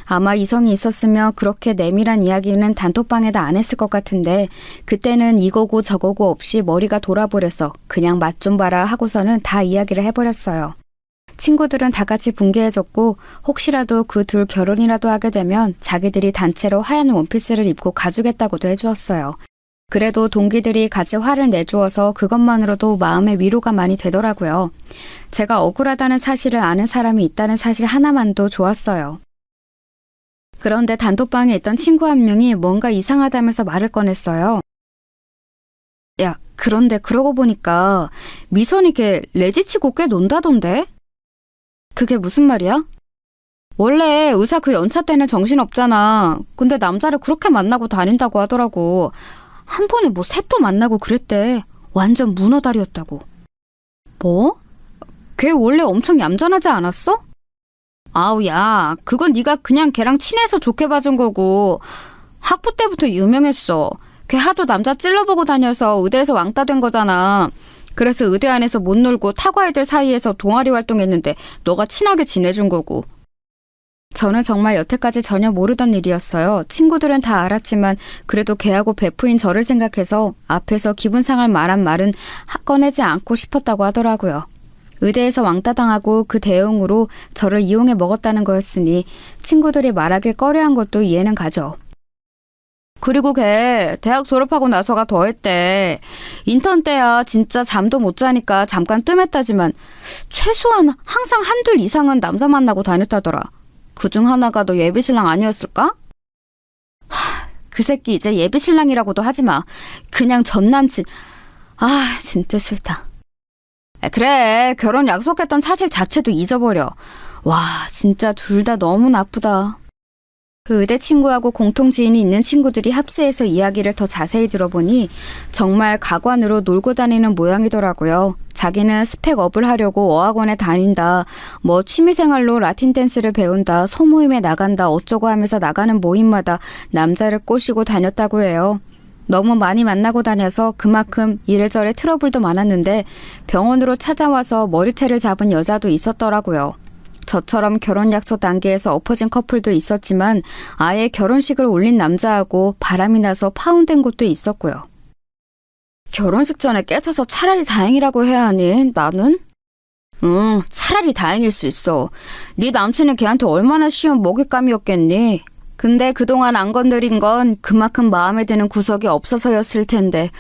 아마 이성이 있었으면 그렇게 내밀한 이야기는 단톡방에다 안 했을 것 같은데 그때는 이거고 저거고 없이 머리가 돌아버려서 그냥 맛 좀 봐라 하고서는 다 이야기를 해버렸어요. 친구들은 다 같이 붕괴해졌고 혹시라도 그 둘 결혼이라도 하게 되면 자기들이 단체로 하얀 원피스를 입고 가주겠다고도 해주었어요. 그래도 동기들이 같이 화를 내주어서 그것만으로도 마음의 위로가 많이 되더라고요. 제가 억울하다는 사실을 아는 사람이 있다는 사실 하나만도 좋았어요. 그런데 단톡방에 있던 친구 한 명이 뭔가 이상하다면서 말을 꺼냈어요. 야, 그런데 그러고 보니까 미선이 걔 레지치고 꽤 논다던데? 그게 무슨 말이야? 원래 의사 그 연차 때는 정신없잖아. 근데 남자를 그렇게 만나고 다닌다고 하더라고. 한 번에 뭐 셋도 만나고 그랬대. 완전 문어다리였다고. 뭐? 걔 원래 엄청 얌전하지 않았어? 아우 야, 그건 네가 그냥 걔랑 친해서 좋게 봐준 거고 학부 때부터 유명했어. 걔 하도 남자 찔러보고 다녀서 의대에서 왕따 된 거잖아. 그래서 의대 안에서 못 놀고 타과 애들 사이에서 동아리 활동했는데 너가 친하게 지내준 거고. 저는 정말 여태까지 전혀 모르던 일이었어요. 친구들은 다 알았지만 그래도 걔하고 베프인 저를 생각해서 앞에서 기분 상할 만한 말은 꺼내지 않고 싶었다고 하더라고요. 의대에서 왕따당하고 그 대응으로 저를 이용해 먹었다는 거였으니 친구들이 말하길 꺼려한 것도 이해는 가죠. 그리고 걔 대학 졸업하고 나서가 더 했대. 인턴 때야 진짜 잠도 못 자니까 잠깐 뜸했다지만 최소한 항상 한둘 이상은 남자 만나고 다녔다더라. 그중 하나가 너 예비신랑 아니었을까? 그 새끼 이제 예비신랑이라고도 하지마. 그냥 전남친. 아 진짜 싫다. 그래 결혼 약속했던 사실 자체도 잊어버려. 와 진짜 둘 다 너무 나쁘다. 그 의대 친구하고 공통 지인이 있는 친구들이 합세해서 이야기를 더 자세히 들어보니 정말 가관으로 놀고 다니는 모양이더라고요. 자기는 스펙업을 하려고 어학원에 다닌다, 뭐 취미생활로 라틴 댄스를 배운다, 소모임에 나간다 어쩌고 하면서 나가는 모임마다 남자를 꼬시고 다녔다고 해요. 너무 많이 만나고 다녀서 그만큼 이래저래 트러블도 많았는데 병원으로 찾아와서 머리채를 잡은 여자도 있었더라고요. 저처럼 결혼 약속 단계에서 엎어진 커플도 있었지만 아예 결혼식을 올린 남자하고 바람이 나서 파혼된 곳도 있었고요. 결혼식 전에 깨쳐서 차라리 다행이라고 해야 하니 나는? 차라리 다행일 수 있어. 네 남친은 걔한테 얼마나 쉬운 먹잇감이었겠니? 근데 그동안 안 건드린 건 그만큼 마음에 드는 구석이 없어서였을 텐데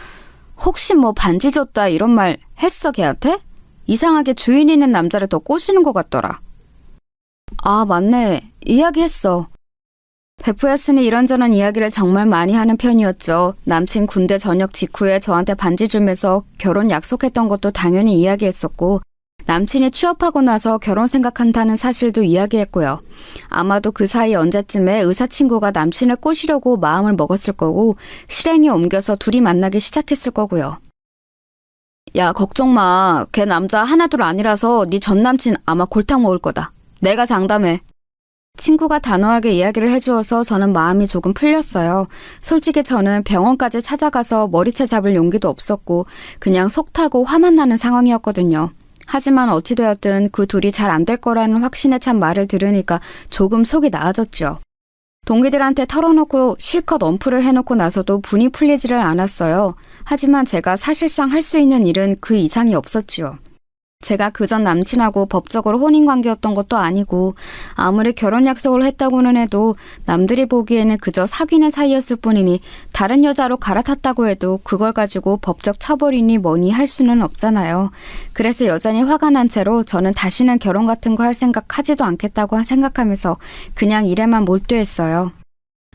혹시 뭐 반지 줬다 이런 말 했어 걔한테? 이상하게 주인 있는 남자를 더 꼬시는 것 같더라. 아 맞네. 이야기했어. 베프였으니 이런저런 이야기를 정말 많이 하는 편이었죠. 남친 군대 전역 직후에 저한테 반지 주면서 결혼 약속했던 것도 당연히 이야기했었고 남친이 취업하고 나서 결혼 생각한다는 사실도 이야기했고요. 아마도 그 사이 언제쯤에 의사 친구가 남친을 꼬시려고 마음을 먹었을 거고 실행에 옮겨서 둘이 만나기 시작했을 거고요. 야 걱정 마. 걔 남자 하나둘 아니라서 네 전남친 아마 골탕 먹을 거다. 내가 장담해. 친구가 단호하게 이야기를 해주어서 저는 마음이 조금 풀렸어요. 솔직히 저는 병원까지 찾아가서 머리채 잡을 용기도 없었고 그냥 속 타고 화만 나는 상황이었거든요. 하지만 어찌되었든 그 둘이 잘 안 될 거라는 확신에 찬 말을 들으니까 조금 속이 나아졌죠. 동기들한테 털어놓고 실컷 엄프를 해놓고 나서도 분이 풀리지를 않았어요. 하지만 제가 사실상 할 수 있는 일은 그 이상이 없었지요. 제가 그전 남친하고 법적으로 혼인관계였던 것도 아니고 아무리 결혼 약속을 했다고는 해도 남들이 보기에는 그저 사귀는 사이였을 뿐이니 다른 여자로 갈아탔다고 해도 그걸 가지고 법적 처벌이니 뭐니 할 수는 없잖아요. 그래서 여전히 화가 난 채로 저는 다시는 결혼 같은 거 할 생각 하지도 않겠다고 생각하면서 그냥 일에만 몰두했어요.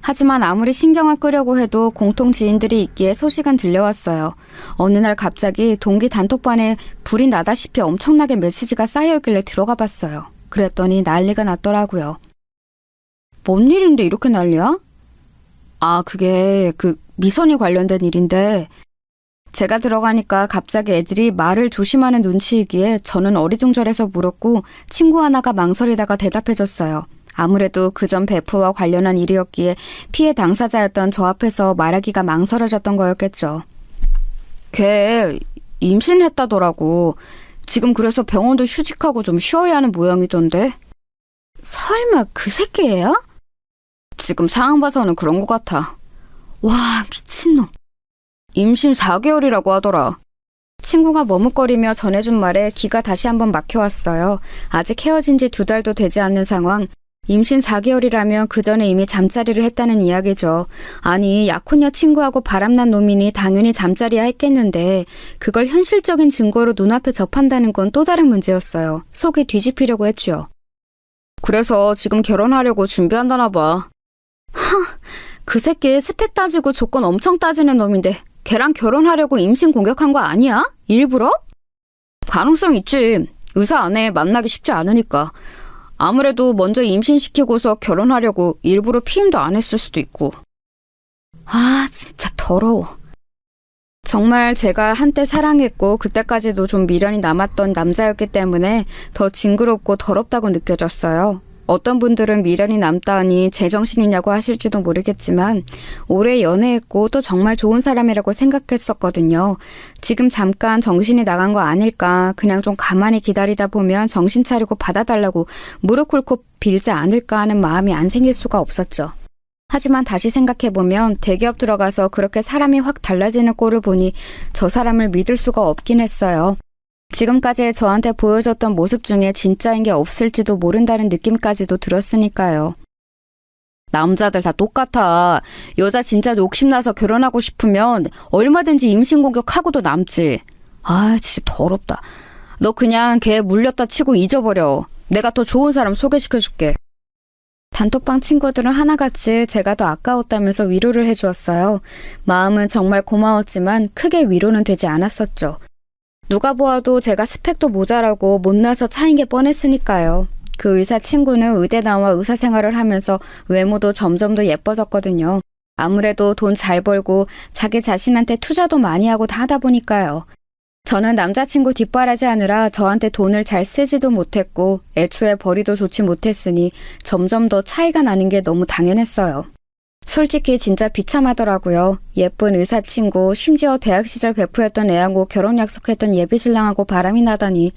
하지만 아무리 신경을 끄려고 해도 공통 지인들이 있기에 소식은 들려왔어요. 어느 날 갑자기 동기 단톡방에 불이 나다시피 엄청나게 메시지가 쌓여있길래 들어가 봤어요. 그랬더니 난리가 났더라고요. 뭔 일인데 이렇게 난리야? 아, 그게 미선이 관련된 일인데 제가 들어가니까 갑자기 애들이 말을 조심하는 눈치이기에 저는 어리둥절해서 물었고 친구 하나가 망설이다가 대답해줬어요. 아무래도 그전 베프와 관련한 일이었기에 피해 당사자였던 저 앞에서 말하기가 망설여졌던 거였겠죠. 걔 임신했다더라고. 지금 그래서 병원도 휴직하고 좀 쉬어야 하는 모양이던데. 설마 그 새끼예요? 지금 상황 봐서는 그런 것 같아. 와, 미친놈. 임신 4개월이라고 하더라. 친구가 머뭇거리며 전해준 말에 귀가 다시 한번 막혀왔어요. 아직 헤어진 지 2달도 되지 않는 상황. 임신 4개월이라면 그 전에 이미 잠자리를 했다는 이야기죠. 아니, 약혼녀 친구하고 바람난 놈이니 당연히 잠자리야 했겠는데 그걸 현실적인 증거로 눈앞에 접한다는 건 또 다른 문제였어요. 속이 뒤집히려고 했죠. 그래서 지금 결혼하려고 준비한다나 봐. 그 새끼 스펙 따지고 조건 엄청 따지는 놈인데 걔랑 결혼하려고 임신 공격한 거 아니야? 일부러? 가능성 있지. 의사 안에 만나기 쉽지 않으니까. 아무래도 먼저 임신시키고서 결혼하려고 일부러 피임도 안 했을 수도 있고. 아, 진짜 더러워. 정말 제가 한때 사랑했고 그때까지도 좀 미련이 남았던 남자였기 때문에 더 징그럽고 더럽다고 느껴졌어요. 어떤 분들은 미련이 남다니 제정신이냐고 하실지도 모르겠지만 오래 연애했고 또 정말 좋은 사람이라고 생각했었거든요. 지금 잠깐 정신이 나간 거 아닐까, 그냥 좀 가만히 기다리다 보면 정신 차리고 받아달라고 무릎 꿇고 빌지 않을까 하는 마음이 안 생길 수가 없었죠. 하지만 다시 생각해보면 대기업 들어가서 그렇게 사람이 확 달라지는 꼴을 보니 저 사람을 믿을 수가 없긴 했어요. 지금까지 저한테 보여줬던 모습 중에 진짜인 게 없을지도 모른다는 느낌까지도 들었으니까요. 남자들 다 똑같아. 여자 진짜 욕심나서 결혼하고 싶으면 얼마든지 임신 공격하고도 남지. 아, 진짜 더럽다. 너 그냥 걔 물렸다 치고 잊어버려. 내가 더 좋은 사람 소개시켜줄게. 단톡방 친구들은 하나같이 제가 더 아까웠다면서 위로를 해주었어요. 마음은 정말 고마웠지만 크게 위로는 되지 않았었죠. 누가 보아도 제가 스펙도 모자라고 못나서 차인 게 뻔했으니까요. 그 의사 친구는 의대 나와 의사 생활을 하면서 외모도 점점 더 예뻐졌거든요. 아무래도 돈 잘 벌고 자기 자신한테 투자도 많이 하고 다 하다 보니까요. 저는 남자친구 뒷바라지 하느라 저한테 돈을 잘 쓰지도 못했고 애초에 벌이도 좋지 못했으니 점점 더 차이가 나는 게 너무 당연했어요. 솔직히 진짜 비참하더라고요. 예쁜 의사 친구, 심지어 대학 시절 베프였던 애하고 결혼 약속했던 예비신랑하고 바람이 나다니.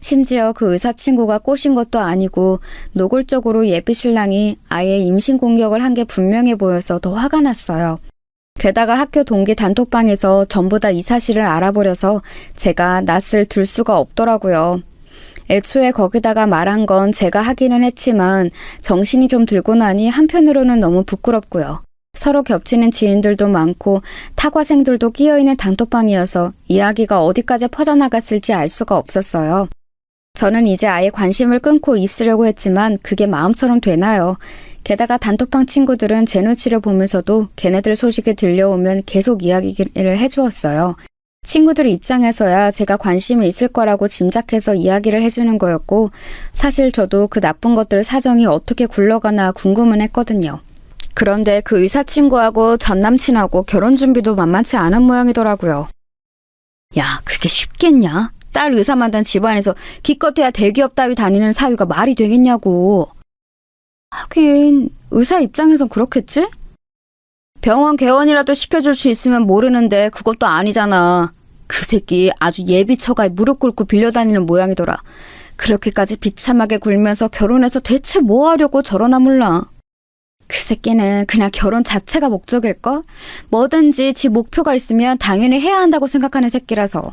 심지어 그 의사 친구가 꼬신 것도 아니고 노골적으로 예비신랑이 아예 임신 공격을 한 게 분명해 보여서 더 화가 났어요. 게다가 학교 동기 단톡방에서 전부 다 이 사실을 알아버려서 제가 낯을 들 수가 없더라고요. 애초에 거기다가 말한 건 제가 하기는 했지만 정신이 좀 들고 나니 한편으로는 너무 부끄럽고요. 서로 겹치는 지인들도 많고 타과생들도 끼어있는 단톡방이어서 이야기가 어디까지 퍼져나갔을지 알 수가 없었어요. 저는 이제 아예 관심을 끊고 있으려고 했지만 그게 마음처럼 되나요? 게다가 단톡방 친구들은 제 눈치를 보면서도 걔네들 소식이 들려오면 계속 이야기를 해주었어요. 친구들 입장에서야 제가 관심이 있을 거라고 짐작해서 이야기를 해주는 거였고 사실 저도 그 나쁜 것들 사정이 어떻게 굴러가나 궁금은 했거든요. 그런데 그 의사 친구하고 전 남친하고 결혼 준비도 만만치 않은 모양이더라고요. 야, 그게 쉽겠냐? 딸 의사 만든 집안에서 기껏해야 대기업 따위 다니는 사위가 말이 되겠냐고. 하긴 의사 입장에선 그렇겠지? 병원 개원이라도 시켜줄 수 있으면 모르는데 그것도 아니잖아. 그 새끼 아주 예비 처가에 무릎 꿇고 빌려다니는 모양이더라. 그렇게까지 비참하게 굴면서 결혼해서 대체 뭐 하려고 저러나 몰라. 그 새끼는 그냥 결혼 자체가 목적일걸? 뭐든지 지 목표가 있으면 당연히 해야 한다고 생각하는 새끼라서.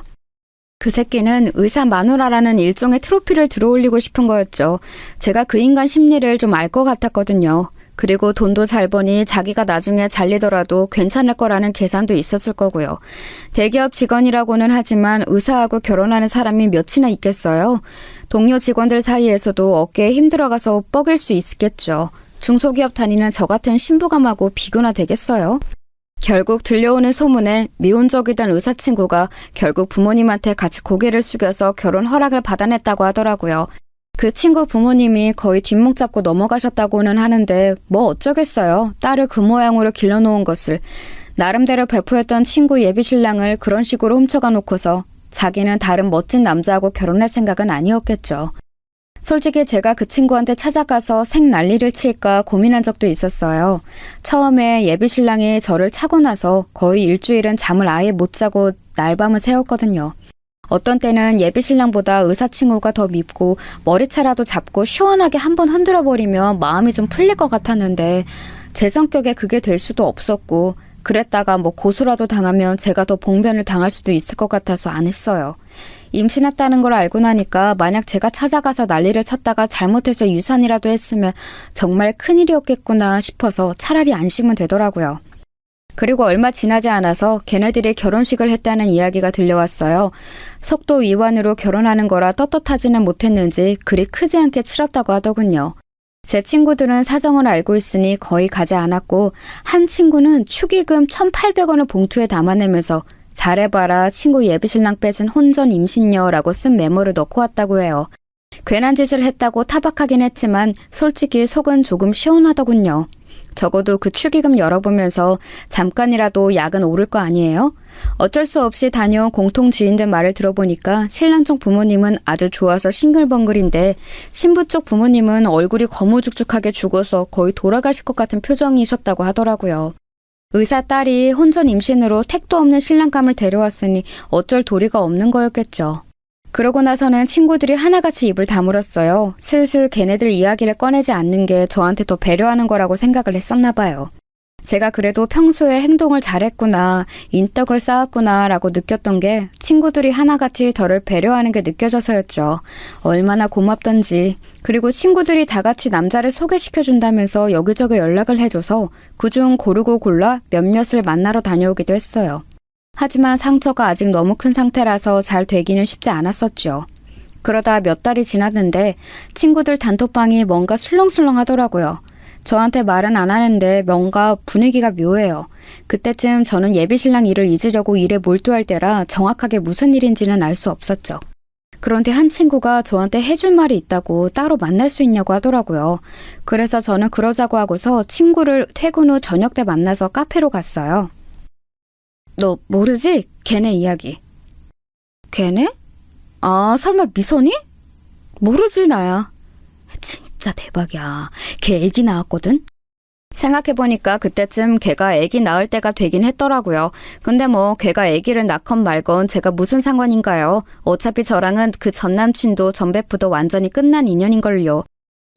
그 새끼는 의사 마누라라는 일종의 트로피를 들어올리고 싶은 거였죠. 제가 그 인간 심리를 좀 알 것 같았거든요. 그리고 돈도 잘 버니 자기가 나중에 잘리더라도 괜찮을 거라는 계산도 있었을 거고요. 대기업 직원이라고는 하지만 의사하고 결혼하는 사람이 몇이나 있겠어요? 동료 직원들 사이에서도 어깨에 힘들어가서 뻐길 수 있겠죠. 중소기업 다니는 저 같은 신부감하고 비교나 되겠어요? 결국 들려오는 소문에 미혼적이던 의사 친구가 결국 부모님한테 같이 고개를 숙여서 결혼 허락을 받아냈다고 하더라고요. 그 친구 부모님이 거의 뒷목 잡고 넘어가셨다고는 하는데 뭐 어쩌겠어요. 딸을 그 모양으로 길러놓은 것을. 나름대로 베프였던 친구 예비신랑을 그런 식으로 훔쳐가 놓고서 자기는 다른 멋진 남자하고 결혼할 생각은 아니었겠죠. 솔직히 제가 그 친구한테 찾아가서 생 난리를 칠까 고민한 적도 있었어요. 처음에 예비신랑이 저를 차고 나서 거의 일주일은 잠을 아예 못 자고 날밤을 새웠거든요. 어떤 때는 예비신랑보다 의사 친구가 더 밉고 머리채라도 잡고 시원하게 한번 흔들어버리면 마음이 좀 풀릴 것 같았는데 제 성격에 그게 될 수도 없었고 그랬다가 뭐 고소라도 당하면 제가 더 봉변을 당할 수도 있을 것 같아서 안 했어요. 임신했다는 걸 알고 나니까 만약 제가 찾아가서 난리를 쳤다가 잘못해서 유산이라도 했으면 정말 큰일이었겠구나 싶어서 차라리 안심은 되더라고요. 그리고 얼마 지나지 않아서 걔네들이 결혼식을 했다는 이야기가 들려왔어요. 속도 위반으로 결혼하는 거라 떳떳하지는 못했는지 그리 크지 않게 치렀다고 하더군요. 제 친구들은 사정을 알고 있으니 거의 가지 않았고 한 친구는 축의금 1,800원을 봉투에 담아내면서 잘해봐라 친구 예비신랑 빼진 혼전 임신녀라고 쓴 메모를 넣고 왔다고 해요. 괜한 짓을 했다고 타박하긴 했지만 솔직히 속은 조금 시원하더군요. 적어도 그 축의금 열어보면서 잠깐이라도 약은 오를 거 아니에요? 어쩔 수 없이 다녀온 공통 지인들 말을 들어보니까 신랑 쪽 부모님은 아주 좋아서 싱글벙글인데 신부 쪽 부모님은 얼굴이 거무죽죽하게 죽어서 거의 돌아가실 것 같은 표정이셨다고 하더라고요. 의사 딸이 혼전 임신으로 택도 없는 신랑감을 데려왔으니 어쩔 도리가 없는 거였겠죠. 그러고 나서는 친구들이 하나같이 입을 다물었어요. 슬슬 걔네들 이야기를 꺼내지 않는 게 저한테 더 배려하는 거라고 생각을 했었나 봐요. 제가 그래도 평소에 행동을 잘했구나, 인덕을 쌓았구나 라고 느꼈던 게 친구들이 하나같이 저를 배려하는 게 느껴져서였죠. 얼마나 고맙던지. 그리고 친구들이 다 같이 남자를 소개시켜준다면서 여기저기 연락을 해줘서 그중 고르고 골라 몇몇을 만나러 다녀오기도 했어요. 하지만 상처가 아직 너무 큰 상태라서 잘 되기는 쉽지 않았었죠. 그러다 몇 달이 지났는데 친구들 단톡방이 뭔가 술렁술렁 하더라고요. 저한테 말은 안 하는데 뭔가 분위기가 묘해요. 그때쯤 저는 예비신랑 일을 잊으려고 일에 몰두할 때라 정확하게 무슨 일인지는 알 수 없었죠. 그런데 한 친구가 저한테 해줄 말이 있다고 따로 만날 수 있냐고 하더라고요. 그래서 저는 그러자고 하고서 친구를 퇴근 후 저녁 때 만나서 카페로 갔어요. 너 모르지? 걔네 이야기. 걔네? 아, 설마 미선이? 모르지, 나야. 진짜 대박이야. 걔 애기 낳았거든? 생각해보니까 그때쯤 걔가 애기 낳을 때가 되긴 했더라고요. 근데 뭐 걔가 애기를 낳건 말건 제가 무슨 상관인가요? 어차피 저랑은 그 전 남친도 전 베프도 완전히 끝난 인연인걸요.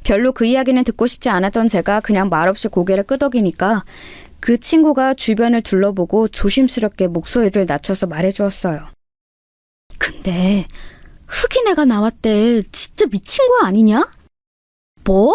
별로 그 이야기는 듣고 싶지 않았던 제가 그냥 말없이 고개를 끄덕이니까 그 친구가 주변을 둘러보고 조심스럽게 목소리를 낮춰서 말해주었어요. 근데 흑인 애가 나왔대. 진짜 미친 거 아니냐? 뭐?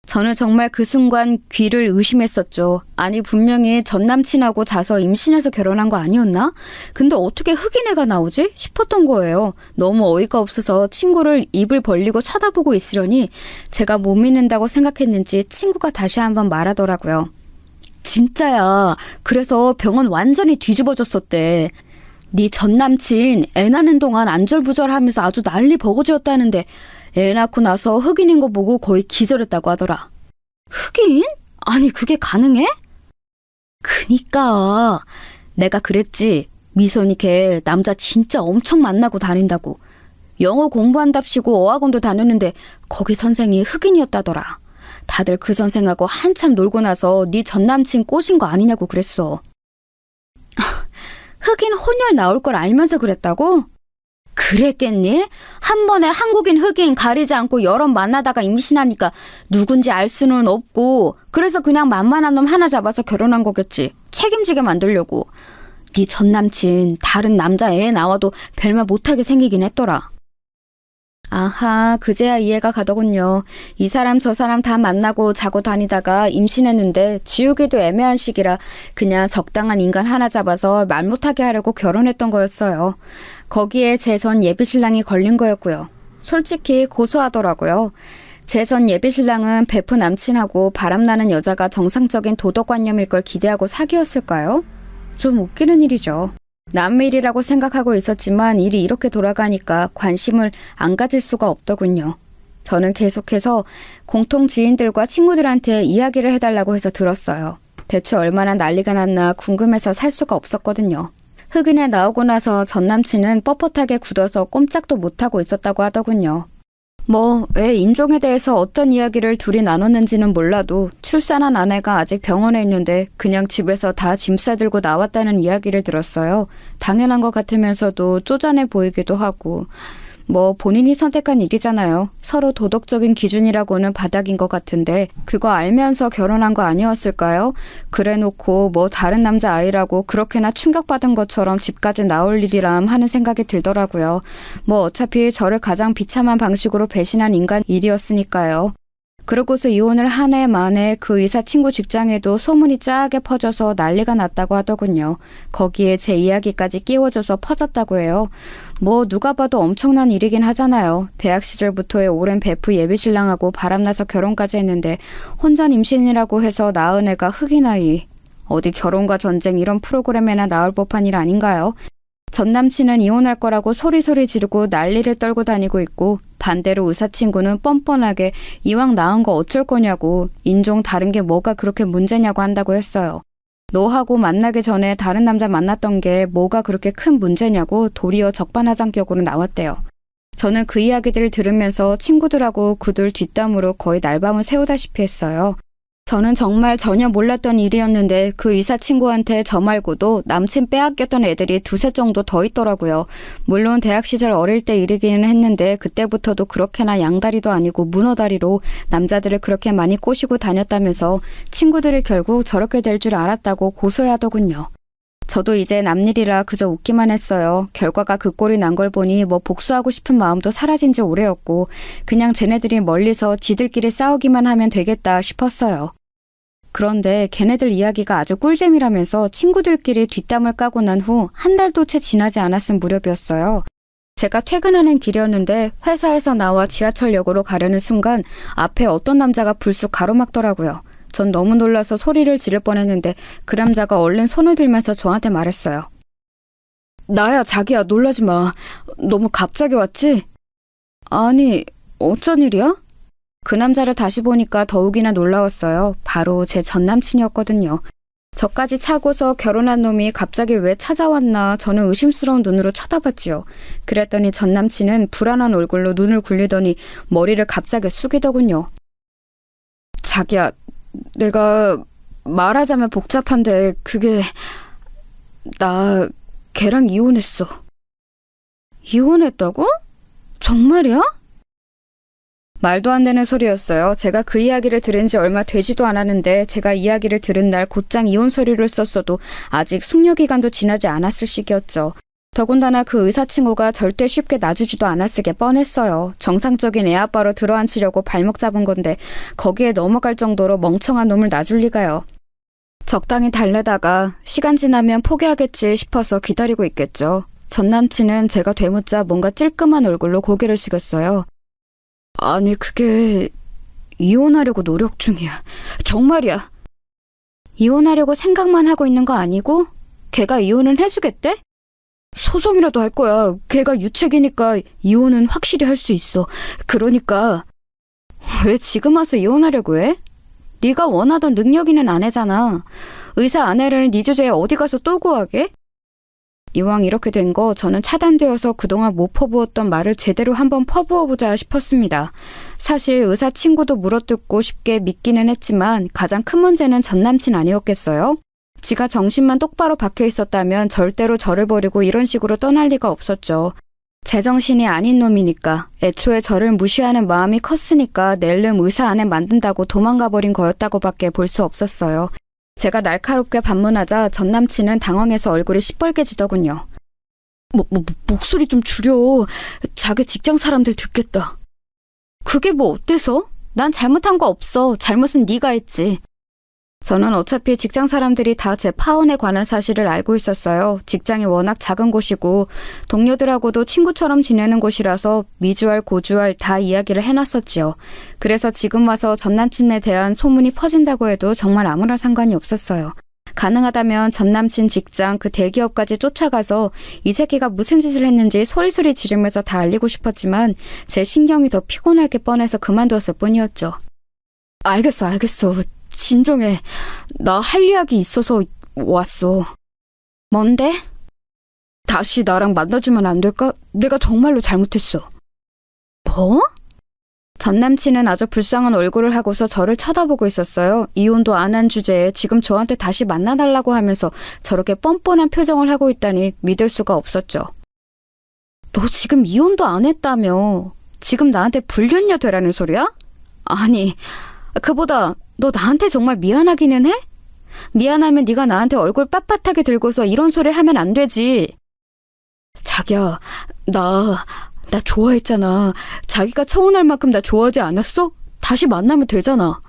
저는 정말 그 순간 귀를 의심했었죠. 아니 분명히 전 남친하고 자서 임신해서 결혼한 거 아니었나? 근데 어떻게 흑인 애가 나오지? 싶었던 거예요. 너무 어이가 없어서 친구를 입을 벌리고 쳐다보고 있으려니 제가 못 믿는다고 생각했는지 친구가 다시 한번 말하더라고요. 진짜야. 그래서 병원 완전히 뒤집어졌었대. 네 전남친 애 낳는 동안 안절부절하면서 아주 난리 버거지였다는데 애 낳고 나서 흑인인 거 보고 거의 기절했다고 하더라. 흑인? 아니 그게 가능해? 그니까 내가 그랬지. 미선이 걔 남자 진짜 엄청 만나고 다닌다고. 영어 공부한답시고 어학원도 다녔는데 거기 선생이 흑인이었다더라. 다들 그 선생하고 한참 놀고 나서 네 전남친 꼬신 거 아니냐고 그랬어. 흑인 혼혈 나올 걸 알면서 그랬다고? 그랬겠니? 한 번에 한국인 흑인 가리지 않고 여러 만나다가 임신하니까 누군지 알 수는 없고 그래서 그냥 만만한 놈 하나 잡아서 결혼한 거겠지. 책임지게 만들려고. 네 전남친 다른 남자 애 나와도 별말 못하게 생기긴 했더라. 아하, 그제야 이해가 가더군요. 이 사람 저 사람 다 만나고 자고 다니다가 임신했는데 지우기도 애매한 시기라 그냥 적당한 인간 하나 잡아서 말 못하게 하려고 결혼했던 거였어요. 거기에 제 전 예비신랑이 걸린 거였고요. 솔직히 고소하더라고요. 제 전 예비신랑은 베프 남친하고 바람나는 여자가 정상적인 도덕관념일 걸 기대하고 사귀었을까요? 좀 웃기는 일이죠. 남의 일이라고 생각하고 있었지만 일이 이렇게 돌아가니까 관심을 안 가질 수가 없더군요. 저는 계속해서 공통 지인들과 친구들한테 이야기를 해달라고 해서 들었어요. 대체 얼마나 난리가 났나 궁금해서 살 수가 없었거든요. 흑인에 나오고 나서 전 남친은 뻣뻣하게 굳어서 꼼짝도 못하고 있었다고 하더군요. 애 인종에 대해서 어떤 이야기를 둘이 나눴는지는 몰라도 출산한 아내가 아직 병원에 있는데 그냥 집에서 다 짐 싸들고 나왔다는 이야기를 들었어요. 당연한 것 같으면서도 쪼잔해 보이기도 하고 뭐 본인이 선택한 일이잖아요. 서로 도덕적인 기준이라고는 바닥인 것 같은데 그거 알면서 결혼한 거 아니었을까요? 그래놓고 뭐 다른 남자 아이라고 그렇게나 충격받은 것처럼 집까지 나올 일이람 하는 생각이 들더라고요. 뭐 어차피 저를 가장 비참한 방식으로 배신한 인간 일이었으니까요. 그러고서 이혼을 한 해 만에 그 의사 친구 직장에도 소문이 짜게 퍼져서 난리가 났다고 하더군요. 거기에 제 이야기까지 끼워져서 퍼졌다고 해요. 뭐 누가 봐도 엄청난 일이긴 하잖아요. 대학 시절부터의 오랜 베프 예비신랑하고 바람나서 결혼까지 했는데 혼전 임신이라고 해서 낳은 애가 흑인 아이. 어디 결혼과 전쟁 이런 프로그램에나 나올 법한 일 아닌가요? 전 남친은 이혼할 거라고 소리소리 지르고 난리를 떨고 다니고 있고 반대로 의사 친구는 뻔뻔하게 이왕 낳은 거 어쩔 거냐고 인종 다른 게 뭐가 그렇게 문제냐고 한다고 했어요. 너하고 만나기 전에 다른 남자 만났던 게 뭐가 그렇게 큰 문제냐고 도리어 적반하장격으로 나왔대요. 저는 그 이야기들을 들으면서 친구들하고 그들 뒷담으로 거의 날밤을 새우다시피 했어요. 저는 정말 전혀 몰랐던 일이었는데 그 의사 친구한테 저 말고도 남친 빼앗겼던 애들이 두세 정도 더 있더라고요. 물론 대학 시절 어릴 때 일이기는 했는데 그때부터도 그렇게나 양다리도 아니고 문어다리로 남자들을 그렇게 많이 꼬시고 다녔다면서 친구들이 결국 저렇게 될 줄 알았다고 고소해하더군요. 저도 이제 남일이라 그저 웃기만 했어요. 결과가 그 꼴이 난 걸 보니 뭐 복수하고 싶은 마음도 사라진 지 오래였고 그냥 쟤네들이 멀리서 지들끼리 싸우기만 하면 되겠다 싶었어요. 그런데 걔네들 이야기가 아주 꿀잼이라면서 친구들끼리 뒷담을 까고 난 후 한 달도 채 지나지 않았을 무렵이었어요. 제가 퇴근하는 길이었는데 회사에서 나와 지하철역으로 가려는 순간 앞에 어떤 남자가 불쑥 가로막더라고요. 전 너무 놀라서 소리를 지를 뻔했는데 그 남자가 얼른 손을 들면서 저한테 말했어요. 나야 자기야 놀라지 마. 너무 갑자기 왔지? 아니 어쩐 일이야? 그 남자를 다시 보니까 더욱이나 놀라웠어요. 바로 제 전남친이었거든요. 저까지 차고서 결혼한 놈이 갑자기 왜 찾아왔나 저는 의심스러운 눈으로 쳐다봤지요. 그랬더니 전남친은 불안한 얼굴로 눈을 굴리더니 머리를 갑자기 숙이더군요. 자기야, 내가 말하자면 복잡한데 그게 나 걔랑 이혼했어. 이혼했다고? 정말이야? 말도 안 되는 소리였어요. 제가 그 이야기를 들은 지 얼마 되지도 않았는데 제가 이야기를 들은 날 곧장 이혼 서류를 썼어도 아직 숙려기간도 지나지 않았을 시기였죠. 더군다나 그 의사 친구가 절대 쉽게 놔주지도 않았을 게 뻔했어요. 정상적인 애아빠로 들어앉히려고 발목 잡은 건데 거기에 넘어갈 정도로 멍청한 놈을 놔줄 리가요. 적당히 달래다가 시간 지나면 포기하겠지 싶어서 기다리고 있겠죠. 전 남친은 제가 되묻자 뭔가 찔끔한 얼굴로 고개를 숙였어요. 아니 그게 이혼하려고 노력 중이야. 정말이야. 이혼하려고 생각만 하고 있는 거 아니고 걔가 이혼은 해주겠대? 소송이라도 할 거야. 걔가 유책이니까 이혼은 확실히 할 수 있어. 그러니까 왜 지금 와서 이혼하려고 해? 네가 원하던 능력 있는 아내잖아. 의사 아내를 네 주제에 어디 가서 또 구하게? 이왕 이렇게 된 거 저는 차단되어서 그동안 못 퍼부었던 말을 제대로 한번 퍼부어보자 싶었습니다. 사실 의사 친구도 물어뜯고 쉽게 믿기는 했지만 가장 큰 문제는 전남친 아니었겠어요? 지가 정신만 똑바로 박혀 있었다면 절대로 저를 버리고 이런 식으로 떠날 리가 없었죠. 제정신이 아닌 놈이니까 애초에 저를 무시하는 마음이 컸으니까 낼름 의사 아내 만든다고 도망가 버린 거였다고밖에 볼 수 없었어요. 제가 날카롭게 반문하자 전 남친은 당황해서 얼굴이 시뻘개지더군요. 목소리 좀 줄여. 자기 직장 사람들 듣겠다. 그게 뭐 어때서? 난 잘못한 거 없어. 잘못은 네가 했지. 저는 어차피 직장 사람들이 다 제 파혼에 관한 사실을 알고 있었어요. 직장이 워낙 작은 곳이고 동료들하고도 친구처럼 지내는 곳이라서 미주알 고주알 다 이야기를 해놨었지요. 그래서 지금 와서 전남친에 대한 소문이 퍼진다고 해도 정말 아무런 상관이 없었어요. 가능하다면 전남친 직장 그 대기업까지 쫓아가서 이 새끼가 무슨 짓을 했는지 소리소리 지르면서 다 알리고 싶었지만 제 신경이 더 피곤할 게 뻔해서 그만두었을 뿐이었죠. 알겠어. 진정해. 나 할 이야기 있어서 왔어. 뭔데? 다시 나랑 만나주면 안 될까? 내가 정말로 잘못했어. 뭐? 전 남친은 아주 불쌍한 얼굴을 하고서 저를 쳐다보고 있었어요. 이혼도 안 한 주제에 지금 저한테 다시 만나달라고 하면서 저렇게 뻔뻔한 표정을 하고 있다니 믿을 수가 없었죠. 너 지금 이혼도 안 했다며. 지금 나한테 불륜녀 되라는 소리야? 아니, 그보다 너 나한테 정말 미안하기는 해? 미안하면 네가 나한테 얼굴 빳빳하게 들고서 이런 소리를 하면 안 되지. 자기야, 나 좋아했잖아. 자기가 청혼할 만큼 나 좋아하지 않았어? 다시 만나면 되잖아.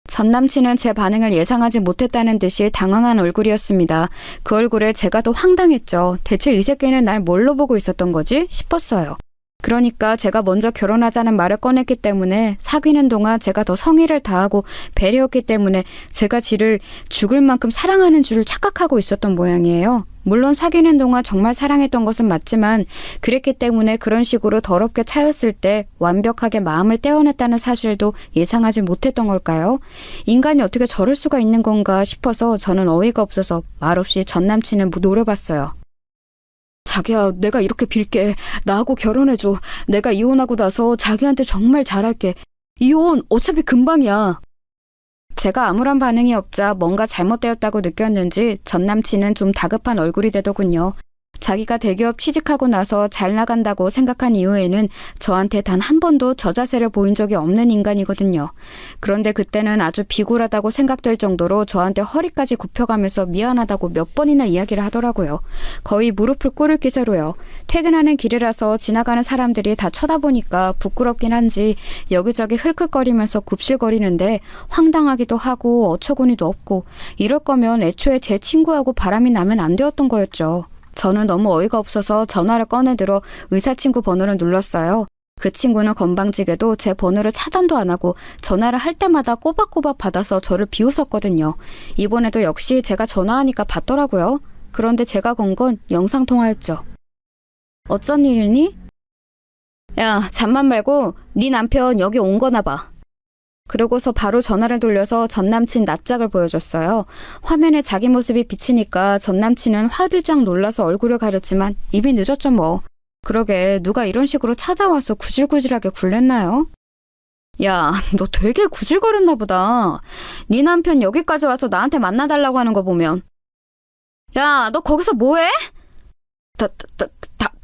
전 남친은 제 반응을 예상하지 못했다는 듯이 당황한 얼굴이었습니다. 그 얼굴에 제가 더 황당했죠. 대체 이 새끼는 날 뭘로 보고 있었던 거지? 싶었어요. 그러니까 제가 먼저 결혼하자는 말을 꺼냈기 때문에 사귀는 동안 제가 더 성의를 다하고 배려했기 때문에 제가 지를 죽을 만큼 사랑하는 줄 착각하고 있었던 모양이에요. 물론 사귀는 동안 정말 사랑했던 것은 맞지만 그랬기 때문에 그런 식으로 더럽게 차였을 때 완벽하게 마음을 떼어냈다는 사실도 예상하지 못했던 걸까요? 인간이 어떻게 저럴 수가 있는 건가 싶어서 저는 어이가 없어서 말없이 전 남친을 노려봤어요. 자기야, 내가 이렇게 빌게. 나하고 결혼해줘. 내가 이혼하고 나서 자기한테 정말 잘할게. 이혼 어차피 금방이야. 제가 아무런 반응이 없자 뭔가 잘못되었다고 느꼈는지 전 남친은 좀 다급한 얼굴이 되더군요. 자기가 대기업 취직하고 나서 잘 나간다고 생각한 이후에는 저한테 단 한 번도 저 자세를 보인 적이 없는 인간이거든요. 그런데 그때는 아주 비굴하다고 생각될 정도로 저한테 허리까지 굽혀가면서 미안하다고 몇 번이나 이야기를 하더라고요. 거의 무릎을 꿇을 기세로요. 퇴근하는 길이라서 지나가는 사람들이 다 쳐다보니까 부끄럽긴 한지 여기저기 흘끗거리면서 굽실거리는데 황당하기도 하고 어처구니도 없고 이럴 거면 애초에 제 친구하고 바람이 나면 안 되었던 거였죠. 저는 너무 어이가 없어서 전화를 꺼내들어 의사친구 번호를 눌렀어요. 그 친구는 건방지게도 제 번호를 차단도 안 하고 전화를 할 때마다 꼬박꼬박 받아서 저를 비웃었거든요. 이번에도 역시 제가 전화하니까 받더라고요. 그런데 제가 건 건 영상통화였죠. 어쩐 일이니? 야, 잠만 말고 네 남편 여기 온 거나 봐. 그러고서 바로 전화를 돌려서 전남친 낯짝을 보여줬어요. 화면에 자기 모습이 비치니까 전남친은 화들짝 놀라서 얼굴을 가렸지만 이미 늦었죠 뭐. 그러게 누가 이런 식으로 찾아와서 구질구질하게 굴랬나요? 야, 너 되게 구질거렸나 보다. 네 남편 여기까지 와서 나한테 만나달라고 하는 거 보면. 야, 너 거기서 뭐해?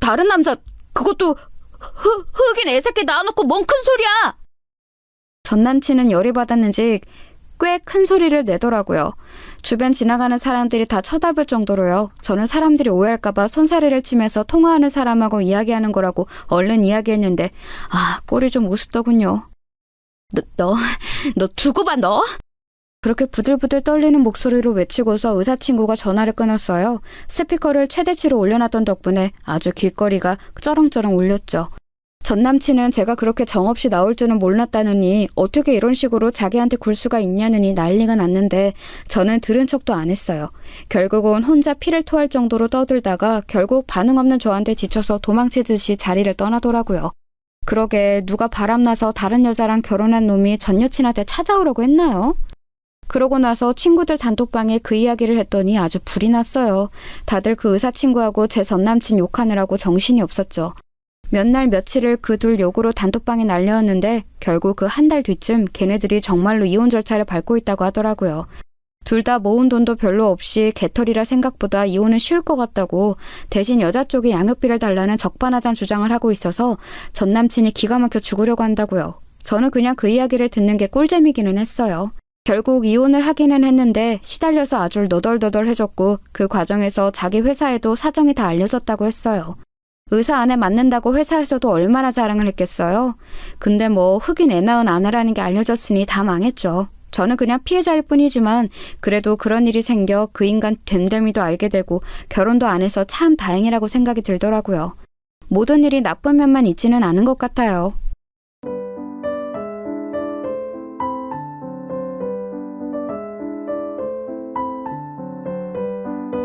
다른 남자, 그것도 흑인 애새끼 낳아놓고 뭔 큰 소리야! 전 남친은 열이 받았는지 꽤 큰 소리를 내더라고요. 주변 지나가는 사람들이 다 쳐다볼 정도로요. 저는 사람들이 오해할까봐 손사래를 치면서 통화하는 사람하고 이야기하는 거라고 얼른 이야기했는데 꼴이 좀 우습더군요. 너 두고 봐 너? 그렇게 부들부들 떨리는 목소리로 외치고서 의사친구가 전화를 끊었어요. 스피커를 최대치로 올려놨던 덕분에 아주 길거리가 쩌렁쩌렁 울렸죠. 전 남친은 제가 그렇게 정없이 나올 줄은 몰랐다느니 어떻게 이런 식으로 자기한테 굴 수가 있냐느니 난리가 났는데 저는 들은 척도 안 했어요. 결국은 혼자 피를 토할 정도로 떠들다가 결국 반응 없는 저한테 지쳐서 도망치듯이 자리를 떠나더라고요. 그러게 누가 바람나서 다른 여자랑 결혼한 놈이 전 여친한테 찾아오라고 했나요? 그러고 나서 친구들 단톡방에 그 이야기를 했더니 아주 불이 났어요. 다들 그 의사친구하고 제 전남친 욕하느라고 정신이 없었죠. 몇 날 며칠을 그 둘 욕으로 단톡방에 날려왔는데 결국 그 한 달 뒤쯤 걔네들이 정말로 이혼 절차를 밟고 있다고 하더라고요. 둘 다 모은 돈도 별로 없이 개털이라 생각보다 이혼은 쉬울 것 같다고 대신 여자 쪽이 양육비를 달라는 적반하장 주장을 하고 있어서 전 남친이 기가 막혀 죽으려고 한다고요. 저는 그냥 그 이야기를 듣는 게 꿀잼이기는 했어요. 결국 이혼을 하기는 했는데 시달려서 아주 너덜너덜해졌고 그 과정에서 자기 회사에도 사정이 다 알려졌다고 했어요. 의사 안에 맞는다고 회사에서도 얼마나 자랑을 했겠어요. 근데 뭐 흑인 애 낳은 아내라는 게 알려졌으니 다 망했죠. 저는 그냥 피해자일 뿐이지만 그래도 그런 일이 생겨 그 인간 됨됨이도 알게 되고 결혼도 안 해서 참 다행이라고 생각이 들더라고요. 모든 일이 나쁜 면만 있지는 않은 것 같아요.